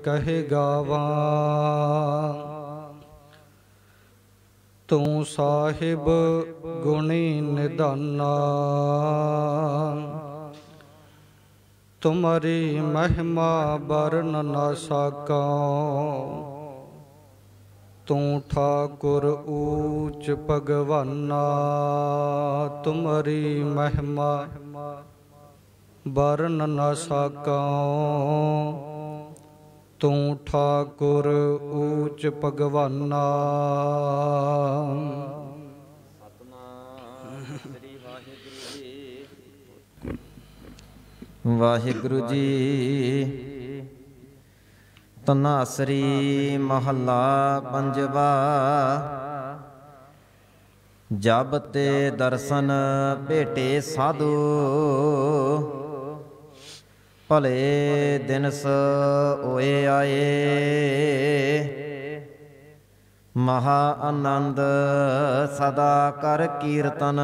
कहे गावा। तू साहिब गुणी निधाना, तुम्हारी महिमा बरन न सकां। तू ठाकुर ऊच भगवाना, तुम्हारी महिमा बरन न सकां। तू ठाकुर ऊच भगवाना। वाहिगुरु जी। तनासरी महला पंजवा। जब ते दर्शन भेटे साधु, भले दिनस होए आए। महा आनंद सदा कर कीर्तन,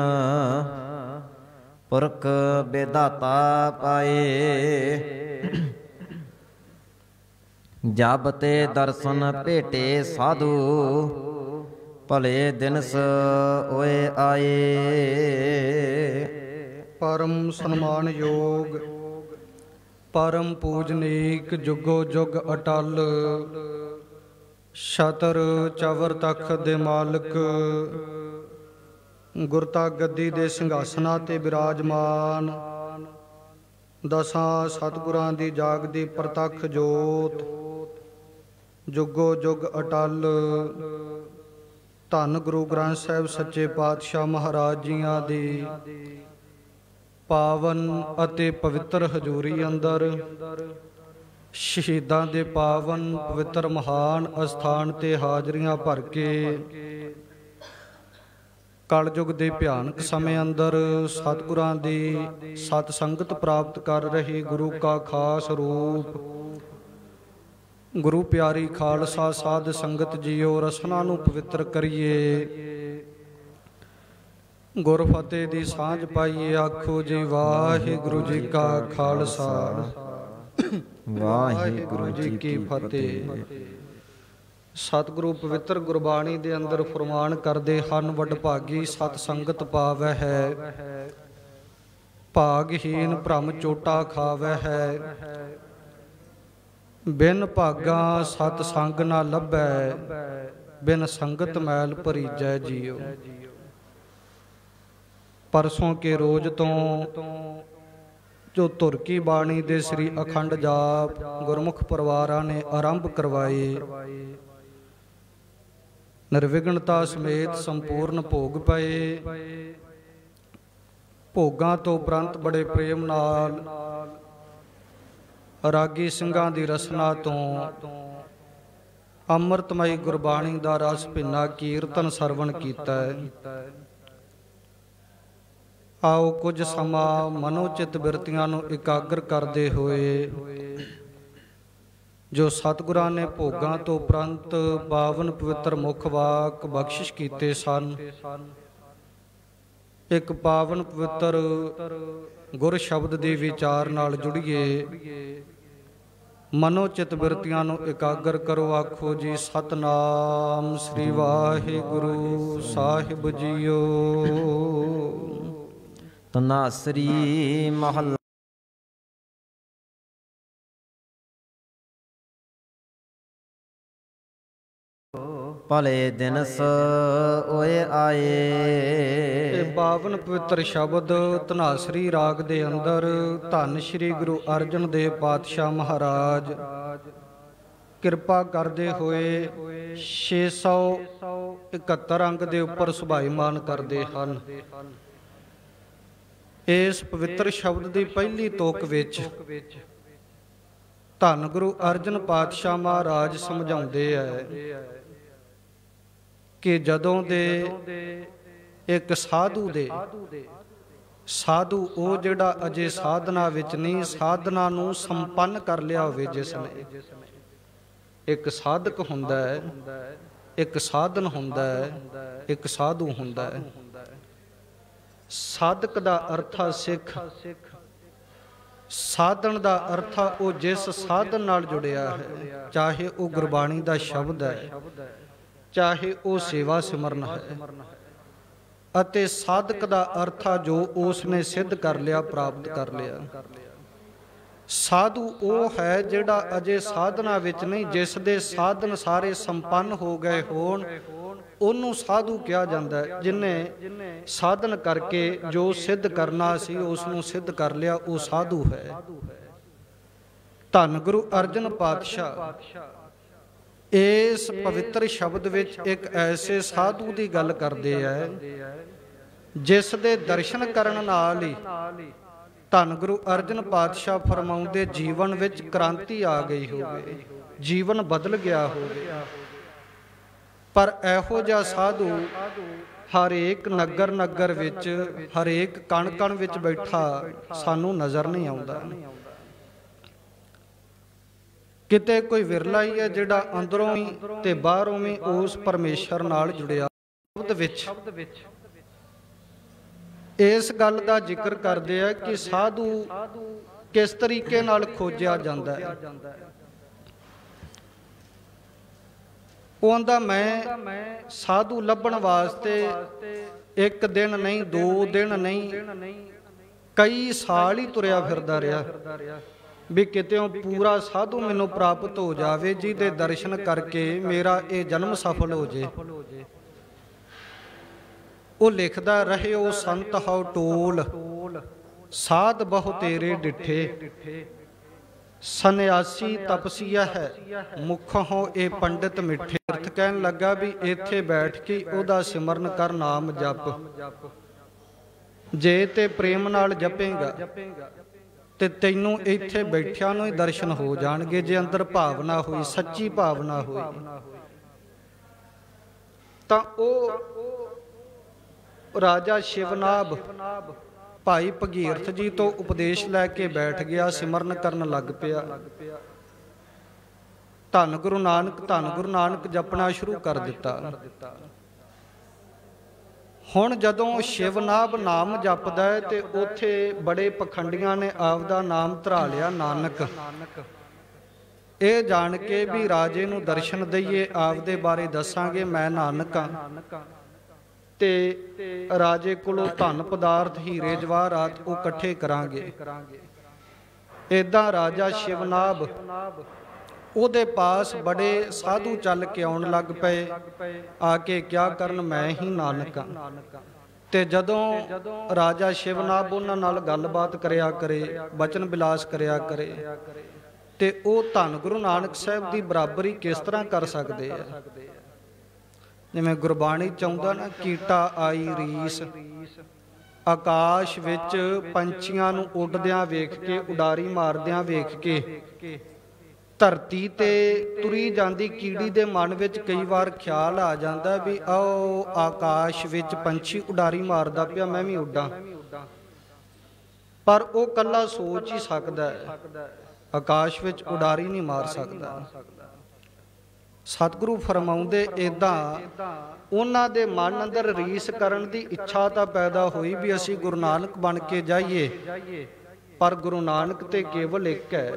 पुरख बेदाता पाए। जब ते दर्शन भेटे साधु, भले दिनस होए आए। परम सन्मान योग, परम पूजनीक, जुगो जुग अटल। छतर चवर तख दे मालक, गुरता गद्दी दे ਸਿੰਘਾਸਨਾਂ ते विराजमान। दसां सतगुरां दी जागदी प्रतख जोत, जुगो जुग अटल। धन गुरु ग्रंथ ਸਾਹਿਬ सच्चे पातशाह महाराज जीआं दी पावन ਅਤੇ ਪਵਿੱਤਰ ਹਜ਼ੂਰੀ ਅੰਦਰ ਸ਼ਹੀਦਾਂ ਦੇ ਪਾਵਨ ਪਵਿੱਤਰ ਮਹਾਨ ਅਸਥਾਨ ਤੇ ਹਾਜ਼ਰੀਆਂ ਭਰ ਕੇ ਕਲਯੁਗ ਦੇ ਭਿਆਨਕ ਸਮੇਂ ਅੰਦਰ ਸਤਿਗੁਰਾਂ ਦੀ ਸਤ ਸੰਗਤ ਪ੍ਰਾਪਤ ਕਰ ਰਹੀ ਗੁਰੂ ਕਾ ਖਾਸ ਰੂਪ ਗੁਰੂ ਪਿਆਰੀ ਖਾਲਸਾ ਸਾਧ ਸੰਗਤ ਜੀਓ, ਰਸਨਾ ਨੂੰ ਪਵਿੱਤਰ ਕਰੀਏ, ਗੁਰ ਫਤਿਹ ਦੀ ਸਾਂਝ ਪਾਈਏ। ਆਖੋ ਜੀ ਵਾਹਿਗੁਰੂ ਜੀ ਕਾ ਖਾਲਸਾ, ਵਾਹਿਗੁਰੂ ਜੀ ਕੀ ਫਤਿਹ। ਸਤਿਗੁਰੂ ਪਵਿੱਤਰ ਗੁਰਬਾਣੀ ਦੇ ਅੰਦਰ ਫਰਮਾਨ ਕਰਦੇ ਹਨ, ਵਡਭਾਗੀ ਸਤ ਸੰਗਤ ਪਾਵੈ ਹੈ, ਭਾਗਹੀਨ ਭ੍ਰਮ ਚੋਟਾ ਖਾਵੈ ਹੈ। ਬਿਨ ਭਾਗਾ ਸਤ ਸੰਗ ਨਾ ਲੱਭੈ, ਬਿਨ ਸੰਗਤ ਮੈਲ ਭਰੀਜੈ ਜੀਓ। परसों के रोज तो जो धुर की बाणी दे श्री अखंड जाप गुरमुख परिवारां ने आरंभ करवाए, निर्विघ्नता समेत संपूर्ण भोग पए। भोगां तो उपरंत बड़े प्रेम नाल रागी ਸਿੰਘਾਂ ਦੀ रसना तो अमृतमयी गुरबाणी दा रस भिन्ना कीर्तन सरवण कीता है। आओ कुछ समा मनोचित बिरतियां नूं इकागर करते हुए जो सतगुरां ने भोगां तो उपरंत पावन पवित्र मुख वाक बख्शिश कीते सन, एक पावन पवित्र गुर शब्द दे विचार नाल जुड़िए, मनोचित बिरतियां नूं इकागर करो। आखो जी सतनाम श्री वाहिगुरु साहिब जीओ। तनासरी महला भले दिनस होए आए। पावन पवित्र शब्द धनासरी राग दे अंदर धन श्री गुरु अर्जन देव पातशाह महाराज किरपा करते हुए 671 अंग दे उपर सुभाईमान करते हैं। इस पवित्र शब्द की पहली तुक विच धन गुरु अर्जन पातशाह महाराज समझाते हैं कि जदों दे एक साधु वो जिहड़ा अजे साधना विच नहीं, साधना नूं संपन्न कर लिया होवे, जिसने एक साधक हुंदा है, एक साधन हुंदा है, एक साधु हुंदा है। साधक दा अर्थ सिख, ਸਾਧਨ ਦਾ ਅਰਥ ਆ ਉਹ ਜਿਸ ਸਾਧਨ ਨਾਲ ਜੁੜਿਆ ਹੈ, ਚਾਹੇ ਉਹ ਗੁਰਬਾਣੀ ਦਾ ਸ਼ਬਦ ਹੈ, ਚਾਹੇ ਉਹ ਸੇਵਾ ਸਿਮਰਨ ਹੈ। ਅਤੇ ਸਾਧਕ ਦਾ ਅਰਥ ਆ ਜੋ ਉਸ ਨੇ ਸਿੱਧ ਕਰ ਲਿਆ, ਪ੍ਰਾਪਤ ਕਰ ਲਿਆ। ਸਾਧੂ ਉਹ ਹੈ ਜਿਹੜਾ ਅਜੇ ਸਾਧਨਾ ਵਿੱਚ ਨਹੀਂ, ਜਿਸ ਦੇ ਸਾਧਨ ਸਾਰੇ ਸੰਪੰਨ ਹੋ ਗਏ ਹੋਣ, ਉਹਨੂੰ ਸਾਧੂ ਕਿਹਾ ਜਾਂਦਾ ਹੈ। ਜਿਹਨੇ ਸਾਧਨ ਕਰਕੇ ਜੋ ਸਿੱਧ ਕਰਨਾ ਸੀ ਉਸ ਨੂੰ ਸਿੱਧ ਕਰ ਲਿਆ, ਉਹ ਸਾਧੂ ਹੈ। ਧੰਨ ਗੁਰੂ ਅਰਜਨ ਪਾਤਸ਼ਾਹ ਇਸ ਪਵਿੱਤਰ ਸ਼ਬਦ ਵਿੱਚ ਇੱਕ ਐਸੇ ਸਾਧੂ ਦੀ ਗੱਲ ਕਰਦੇ ਹੈ ਜਿਸ ਦੇ ਦਰਸ਼ਨ ਕਰਨ ਨਾਲ ਹੀ ਧੰਨ ਗੁਰੂ ਅਰਜਨ ਪਾਤਸ਼ਾਹ ਫਰਮਾਉਂਦੇ ਜੀਵਨ ਵਿੱਚ ਕ੍ਰਾਂਤੀ ਆ ਗਈ ਹੋਵੇ, ਜੀਵਨ ਬਦਲ ਗਿਆ ਹੋਵੇ। ਪਰ ਇਹੋ ਜਿਹਾ ਸਾਧੂ ਹਰੇਕ ਨਗਰ ਵਿੱਚ, ਹਰੇਕ ਕਣ ਵਿੱਚ ਬੈਠਾ ਸਾਨੂੰ ਨਜ਼ਰ ਨਹੀਂ ਆਉਂਦਾ। ਕਿਤੇ ਕੋਈ ਵਿਰਲਾ ਹੀ ਹੈ ਜਿਹੜਾ ਅੰਦਰੋਂ ਵੀ ਤੇ ਬਾਹਰੋਂ ਵੀ ਉਸ ਪਰਮੇਸ਼ਰ ਨਾਲ ਜੁੜਿਆ। ਸ਼ਬਦ ਵਿੱਚ ਇਸ ਗੱਲ ਦਾ ਜ਼ਿਕਰ ਕਰਦੇ ਆ ਕਿ ਸਾਧੂ ਕਿਸ ਤਰੀਕੇ ਨਾਲ ਖੋਜਿਆ ਜਾਂਦਾ ਹੈ। ਉਹ ਆਂਦਾ ਮੈਂ ਸਾਧੂ ਲੱਭਣ ਵਾਸਤੇ ਇੱਕ ਦਿਨ ਨਹੀਂ, 2 ਦਿਨ ਨਹੀਂ, ਕਈ ਸਾਲ ਹੀ ਤੁਰਿਆ ਫਿਰਦਾ ਰਿਹਾ ਵੀ ਕਿਤੇੋਂ ਪੂਰਾ ਸਾਧੂ ਮੈਨੂੰ ਪ੍ਰਾਪਤ ਹੋ ਜਾਵੇ ਜਿਹਦੇ ਦਰਸ਼ਨ ਕਰਕੇ ਮੇਰਾ ਇਹ ਜਨਮ ਸਫਲ ਹੋ ਜੇ। ਉਹ ਲਿਖਦਾ ਰਹਿਓ ਸੰਤ ਹਉ ਟੋਲ, ਸਾਧ ਬਹੁ ਤੇਰੇ ਡਿਠੇ, ਸੰਨਿਆਸੀ ਤਪਸੀਆ ਹੈ, ਮੁਖ ਹੋ ਇਹ ਪੰਡਿਤ ਮਿੱਠੇ। ਅਰਥ ਕਹਿਣ ਲੱਗਾ ਵੀ ਇੱਥੇ ਬੈਠ ਕੇ ਉਹਦਾ ਸਿਮਰਨ ਕਰ, ਨਾਮ ਜਪ। ਜੇ ਤੇ ਪ੍ਰੇਮ ਨਾਲ ਜਪੇਗਾ ਤੇ ਤੈਨੂੰ ਇੱਥੇ ਬੈਠਿਆਂ ਨੂੰ ਹੀ ਦਰਸ਼ਨ ਹੋ ਜਾਣਗੇ। ਜੇ ਅੰਦਰ ਭਾਵਨਾ ਹੋਈ, ਸੱਚੀ ਭਾਵਨਾ ਹੋਈ, ਤਾਂ ਉਹ ਰਾਜਾ ਸ਼ਿਵਨਾਭ ਭਾਈ ਭਗੀਰਥ ਜੀ ਤੋਂ ਉਪਦੇਸ਼ ਲੈ ਕੇ ਬੈਠ ਗਿਆ, ਸਿਮਰਨ ਕਰਨ ਲੱਗ ਪਿਆ। ਧੰਨ ਗੁਰੂ ਨਾਨਕ ਜਪਣਾ ਸ਼ੁਰੂ ਕਰ ਦਿੱਤਾ। ਹੁਣ ਜਦੋਂ ਸ਼ਿਵਨਾਭ ਨਾਮ ਜਪਦਾ ਹੈ ਤੇ ਉੱਥੇ ਬੜੇ ਪਖੰਡੀਆਂ ਨੇ ਆਪਦਾ ਨਾਮ ਧਰਾ ਲਿਆ ਨਾਨਕ। ਇਹ ਜਾਣ ਕੇ ਵੀ ਰਾਜੇ ਨੂੰ ਦਰਸ਼ਨ ਦਈਏ, ਆਪਦੇ ਬਾਰੇ ਦੱਸਾਂਗੇ, ਮੈਂ ਨਾਨਕ ਹਾਂ, ਤੇ ਰਾਜੇ ਕੋਲੋਂ ਧਨ ਪਦਾਰਥ, ਹੀਰੇ ਜਵਾਹਰਾਤ ਉਹ ਇਕੱਠੇ ਕਰਾਂਗੇ। ਏਦਾਂ ਰਾਜਾ ਸ਼ਿਵਨਾਭ ਉਹਦੇ ਪਾਸ ਬੜੇ ਸਾਧੂ ਚੱਲ ਕੇ ਆਉਣ ਲੱਗ ਪਏ। ਆ ਕੇ ਕਿਆ ਕਰਨ, ਮੈਂ ਹੀ ਨਾਨਕ ਹਾਂ। ਤੇ ਜਦੋਂ ਰਾਜਾ ਸ਼ਿਵਨਾਭ ਉਹਨਾਂ ਨਾਲ ਗੱਲਬਾਤ ਕਰਿਆ ਕਰੇ, ਬਚਨ ਬਿਲਾਸ ਕਰਿਆ ਕਰੇ, ਤੇ ਉਹ ਧੰਨ ਗੁਰੂ ਨਾਨਕ ਸਾਹਿਬ ਦੀ ਬਰਾਬਰੀ ਕਿਸ ਤਰ੍ਹਾਂ ਕਰ ਸਕਦੇ ਆ। ਜਿਵੇਂ ਗੁਰਬਾਣੀ ਚਾਹੁੰਦਾ ਨਾ, ਕੀਟਾ ਆਈ ਰੀਸ, ਆਕਾਸ਼ ਵਿੱਚ ਪੰਛੀਆਂ ਨੂੰ ਉੱਡਦਿਆਂ ਵੇਖ ਕੇ, ਉਡਾਰੀ ਮਾਰਦਿਆਂ ਵੇਖ ਕੇ, ਧਰਤੀ ਤੇ ਤੁਰੀ ਜਾਂਦੀ ਕੀੜੀ ਦੇ ਮਨ ਵਿੱਚ ਕਈ ਵਾਰ ਖਿਆਲ ਆ ਜਾਂਦਾ ਵੀ ਆਓ ਆਕਾਸ਼ ਵਿੱਚ ਪੰਛੀ ਉਡਾਰੀ ਮਾਰਦਾ ਪਿਆ, ਮੈਂ ਵੀ ਉੱਡਾਂ। ਪਰ ਉਹ ਕੱਲਾ ਸੋਚ ਹੀ ਸਕਦਾ ਹੈ, ਆਕਾਸ਼ ਵਿੱਚ ਉਡਾਰੀ ਨਹੀਂ ਮਾਰ ਸਕਦਾ। ਸਤਿਗੁਰੂ ਫਰਮਾਉਂਦੇ ਏਦਾਂ ਉਹਨਾਂ ਦੇ ਮਨ ਅੰਦਰ ਰੀਸ ਕਰਨ ਦੀ ਇੱਛਾ ਤਾਂ ਪੈਦਾ ਹੋਈ ਵੀ ਅਸੀਂ ਗੁਰੂ ਨਾਨਕ ਬਣ ਕੇ ਜਾਈਏ, ਪਰ ਗੁਰੂ ਨਾਨਕ ਤੇ ਕੇਵਲ ਇੱਕ ਹੈ।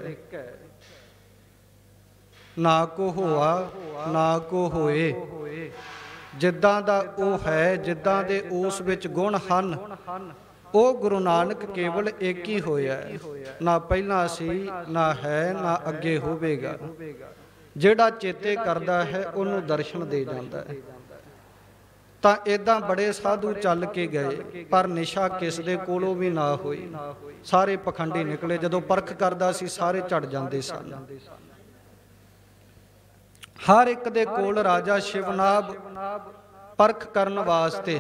ਨਾ ਕੋ ਹੋਆ ਨਾ ਕੋ ਹੋਏ, ਜਿੱਦਾਂ ਦਾ ਉਹ ਹੈ, ਜਿੱਦਾਂ ਦੇ ਉਸ ਵਿੱਚ ਗੁਣ ਹਨ, ਉਹ ਗੁਰੂ ਨਾਨਕ ਕੇਵਲ ਇੱਕ ਹੀ ਹੋਇਆ, ਨਾ ਪਹਿਲਾਂ ਸੀ, ਨਾ ਹੈ, ਨਾ ਅੱਗੇ ਹੋਵੇਗਾ। ਜਿਹੜਾ ਚੇਤੇ ਕਰਦਾ ਹੈ ਉਹਨੂੰ ਦਰਸ਼ਨ ਦੇ ਜਾਂਦਾ ਹੈ। ਤਾਂ ਏਦਾਂ ਬੜੇ ਸਾਧੂ ਚੱਲ ਕੇ ਗਏ, ਪਰ ਨਿਸ਼ਾ ਕਿਸ ਦੇ ਕੋਲੋਂ ਵੀ ਨਾ ਹੋਈ। ਸਾਰੇ ਪਖੰਡੀ ਨਿਕਲੇ। ਜਦੋਂ ਪਰਖ ਕਰਦਾ ਸੀ ਸਾਰੇ ਝੜ ਜਾਂਦੇ ਸਨ। ਹਰ ਇੱਕ ਦੇ ਕੋਲ ਰਾਜਾ ਸ਼ਿਵਨਾਭ ਪਰਖ ਕਰਨ ਵਾਸਤੇ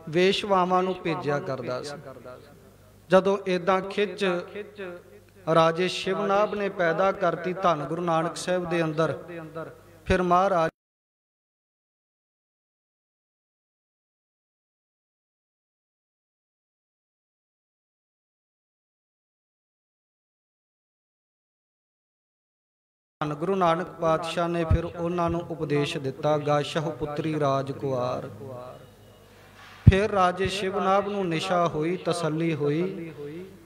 ਵੇਸ਼ਵਾਵਾਂ ਨੂੰ ਭੇਜਿਆ ਕਰਦਾ ਸੀ। ਜਦੋਂ ਏਦਾਂ ਖਿੱਚ ਰਾਜੇ ਸ਼ਿਵਨਾਭ ਨੇ ਪੈਦਾ ਕਰਤੀ ਧੰਨ ਗੁਰੂ ਨਾਨਕ ਸਾਹਿਬ ਦੇ ਅੰਦਰ, ਫਿਰ ਮਹਾਰਾਜ ਧੰਨ ਗੁਰੂ ਨਾਨਕ ਪਾਤਸ਼ਾਹ ਨੇ ਫਿਰ ਉਹਨਾਂ ਨੂੰ ਉਪਦੇਸ਼ ਦਿੱਤਾ, ਗਾਸ਼ਹੁ ਪੁੱਤਰੀ ਰਾਜ ਕੁਆਰ। फिर राजे शिवनाभ नूं निशा हुई, तसल्ली हुई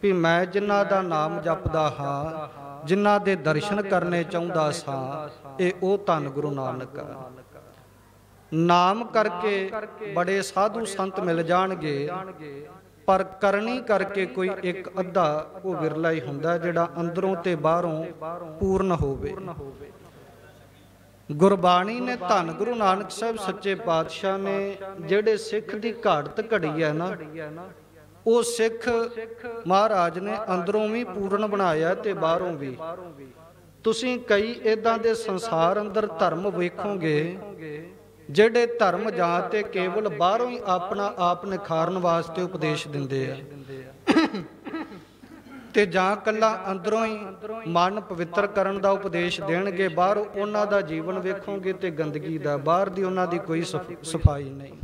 भी मैं जिन्हां दा नाम जपदा हां, जिन्हां दे दर्शन करने चाहुंदा सां, ਇਹ ਉਹ ਧੰਨ ਗੁਰੂ ਨਾਨਕ ਆ। ਨਾਮ ਕਰਕੇ बड़े साधु संत मिल जाणगे, पर करनी करके कोई एक अद्धा वो विरला ही हुंदा जिहड़ा अंदरों ते बाहरों पूर्ण होवे। गुरबाणी ने धन गुरु नानक साहब सच्चे पातशाह ने जिहड़े सिख दी घाड़त घड़ी है ना, वो सिख महाराज ने अंदरों भी पूर्ण बनाया ते बाहरों भी। तुसीं कई इदां दे संसार अंदर धर्म वेखोगे ਜਿਹੜੇ ਧਰਮ ਜਾਂ ਤੇ ਕੇਵਲ ਬਾਹਰੋਂ ਹੀ ਆਪਣਾ ਆਪ ਨਿਖਾਰਨ ਵਾਸਤੇ ਉਪਦੇਸ਼ ਦਿੰਦੇ ਆ, ਤੇ ਜਾਂ ਕੱਲਾ ਅੰਦਰੋਂ ਹੀ ਮਨ ਪਵਿੱਤਰ ਕਰਨ ਦਾ ਉਪਦੇਸ਼ ਦੇਣਗੇ, ਬਾਹਰੋਂ ਉਹਨਾਂ ਦਾ ਜੀਵਨ ਵੇਖੋਗੇ ਤੇ ਗੰਦਗੀ ਦਾ, ਬਾਹਰ ਦੀ ਉਹਨਾਂ ਦੀ ਕੋਈ ਸਫਾਈ ਨਹੀਂ।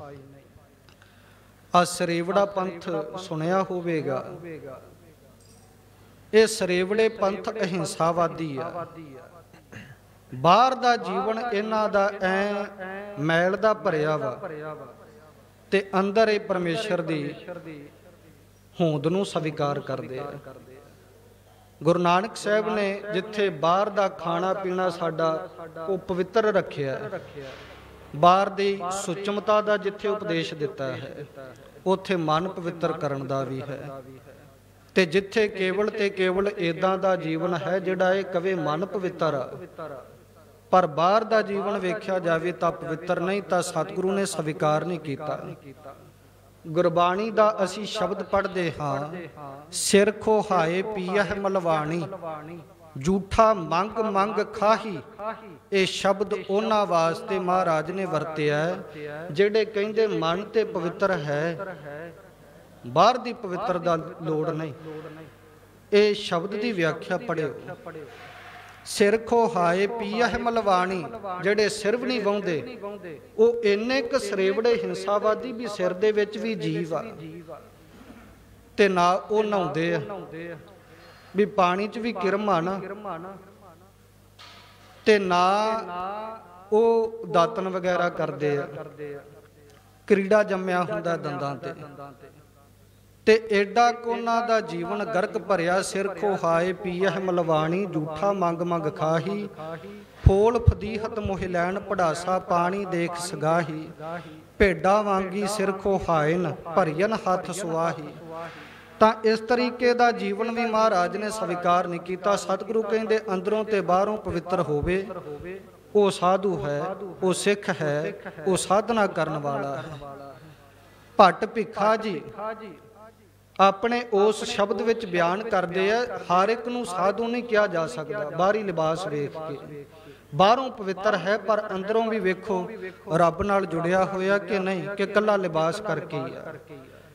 ਆ ਸਰੇਵੜਾ ਪੰਥ ਸੁਣਿਆ ਹੋਵੇਗਾ, ਇਹ ਸਰੇਵੜੇ ਪੰਥ ਅਹਿੰਸਾਵਾਦੀ ਆ। ਬਾਹਰ ਦਾ ਜੀਵਨ ਇਹਨਾਂ ਦਾ ਐ ਮੈਲ ਦਾ ਭਰਿਆ ਵਾ, ਤੇ ਅੰਦਰ ਇਹ ਪਰਮੇਸ਼ਰ ਦੀ ਹੋਂਦ ਨੂੰ ਸਵੀਕਾਰ ਕਰਦੇ ਆ। ਗੁਰੂ ਨਾਨਕ ਸਾਹਿਬ ਨੇ ਜਿੱਥੇ ਬਾਹਰ ਦਾ ਖਾਣਾ ਪੀਣਾ ਸਾਡਾ ਉਹ ਪਵਿੱਤਰ ਰੱਖਿਆ, ਬਾਹਰ ਦੀ ਸੁਚਮਤਾ ਦਾ ਜਿੱਥੇ ਉਪਦੇਸ਼ ਦਿੱਤਾ ਹੈ, ਉੱਥੇ ਮਨ ਪਵਿੱਤਰ ਕਰਨ ਦਾ ਵੀ ਹੈ। ਤੇ ਜਿੱਥੇ ਕੇਵਲ ਤੇ ਕੇਵਲ ਇਦਾਂ ਦਾ ਜੀਵਨ ਹੈ ਜਿਹੜਾ ਇਹ ਕਵੇ ਮਨ ਪਵਿੱਤਰ ਆ, ਪਰ ਬਾਹਰ ਦਾ ਜੀਵਨ ਵੇਖਿਆ ਜਾਵੇ ਤਾਂ ਪਵਿੱਤਰ ਨਹੀਂ, ਤਾਂ ਸਤਿਗੁਰੂ ਨੇ ਸਵੀਕਾਰ ਨਹੀਂ ਕੀਤਾ। ਗੁਰਬਾਣੀ ਦਾ ਅਸੀਂ ਸ਼ਬਦ ਪੜ੍ਹਦੇ ਹਾਂ, ਸਿਰ ਖੋਹਾਏ ਪੀਐ ਮਲਵਾਣੀ, ਝੂਠਾ ਮੰਗ ਮੰਗ ਖਾਹੀ। ਇਹ ਸ਼ਬਦ ਉਹਨਾਂ ਵਾਸਤੇ ਮਹਾਰਾਜ ਨੇ ਵਰਤਿਆ ਜਿਹੜੇ ਕਹਿੰਦੇ ਮਨ ਤੇ ਪਵਿੱਤਰ ਹੈ, ਬਾਹਰ ਦੀ ਪਵਿੱਤਰ ਦਾ ਲੋੜ ਨਹੀਂ। ਇਹ ਸ਼ਬਦ ਦੀ ਵਿਆਖਿਆ ਪੜਿਓ। ਸਿਰ ਖੋਹਾਏ ਪੀਐ ਮਲਵਾਣੀ, ਜਿਹੜੇ ਸਿਰ ਵੀ ਨਹੀਂ ਵਾਹੁੰਦੇ, ਉਹ ਇੰਨੇ ਕੁ ਸਰੇਵੜੇ ਹਿੰਸਾਵਾਦੀ ਵੀ ਸਿਰ ਦੇ ਵਿੱਚ ਵੀ ਜੀਵ ਆ, ਤੇ ਨਾ ਉਹ ਨਹਾਉਂਦੇ ਆ ਵੀ ਪਾਣੀ 'ਚ ਵੀ ਕਿਰਮਾ ਨਾ, ਤੇ ਨਾ ਉਹ ਦਾਤਨ ਵਗੈਰਾ ਕਰਦੇ ਆ, ਕੀੜਾ ਜੰਮਿਆ ਹੁੰਦਾ ਦੰਦਾਂ ਤੇ ਏਡਾ ਕੋਨਾ ਦਾ ਜੀਵਨ ਗਰਕ ਭਰਿਆ। ਸਿਰ ਖੋਹਾਏ ਪੀਐ ਮਲਵਾਣੀ, ਝੂਠਾ ਮੰਗ ਮੰਗ ਖਾਹੀ, ਫੋਲ ਫਦੀਹਤ ਮੋਹ ਲੈਣ ਪੜਾਸਾ, ਪਾਣੀ ਦੇਖ ਸਗਾਹੀ। ਭੇਡਾਂ ਵਾਂਗੀ ਸਿਰ ਖੋਹਾਇਨ, ਭਰੀਨ ਹੱਥ ਸੁਆਹੀ। ਤਾਂ ਇਸ ਤਰੀਕੇ ਦਾ ਜੀਵਨ ਵੀ ਮਹਾਰਾਜ ਨੇ ਸਵੀਕਾਰ ਨਹੀਂ ਕੀਤਾ। ਸਤਿਗੁਰੂ ਕਹਿੰਦੇ ਅੰਦਰੋਂ ਤੇ ਬਾਹਰੋਂ ਪਵਿੱਤਰ ਹੋਵੇ, ਉਹ ਸਾਧੂ ਹੈ, ਉਹ ਸਿੱਖ ਹੈ, ਉਹ ਸਾਧਨਾ ਕਰਨ ਵਾਲਾ ਹੈ। ਭੱਟ ਭਿੱਖਾ ਜੀ ਆਪਣੇ ਉਸ ਸ਼ਬਦ ਵਿੱਚ ਬਿਆਨ ਕਰਦੇ ਆ, ਹਰ ਇੱਕ ਨੂੰ ਸਾਧੂ ਨਹੀਂ ਕਿਹਾ ਜਾ ਸਕਦਾ। ਬਾਹਰੀ ਲਿਬਾਸ ਵੇਖ ਕੇ ਬਾਹਰੋਂ ਪਵਿੱਤਰ ਹੈ, ਪਰ ਅੰਦਰੋਂ ਵੀ ਵੇਖੋ ਰੱਬ ਨਾਲ ਜੁੜਿਆ ਹੋਇਆ ਕਿ ਨਹੀਂ, ਕਿ ਕੱਲਾ ਲਿਬਾਸ ਕਰਕੇ ਹੀ ਆ,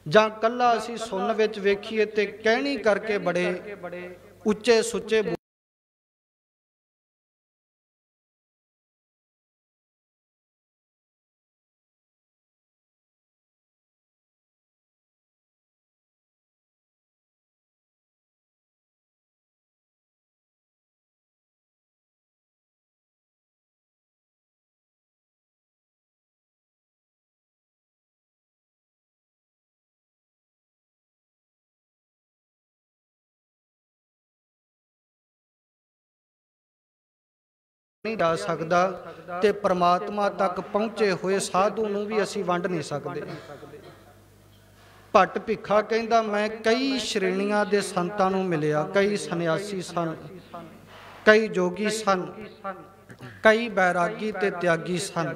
ਜਾਂ ਕੱਲਾ ਅਸੀਂ ਸੁਣਨ ਵਿੱਚ ਵੇਖੀਏ ਤੇ ਕਹਿਣੀ ਕਰਕੇ ਬੜੇ ਉੱਚੇ ਸੁੱਚੇ नहीं जा सकता, ते परमात्मा तक पहुंचे हुए साधु नूं भी असीं वंड नहीं सकते। भट्ट भिखा कहंदा मैं कई श्रेणियां दे संतां नूं मिलिया, कई सन्यासी सन, कई जोगी सन, कई बैरागी ते त्यागी सन।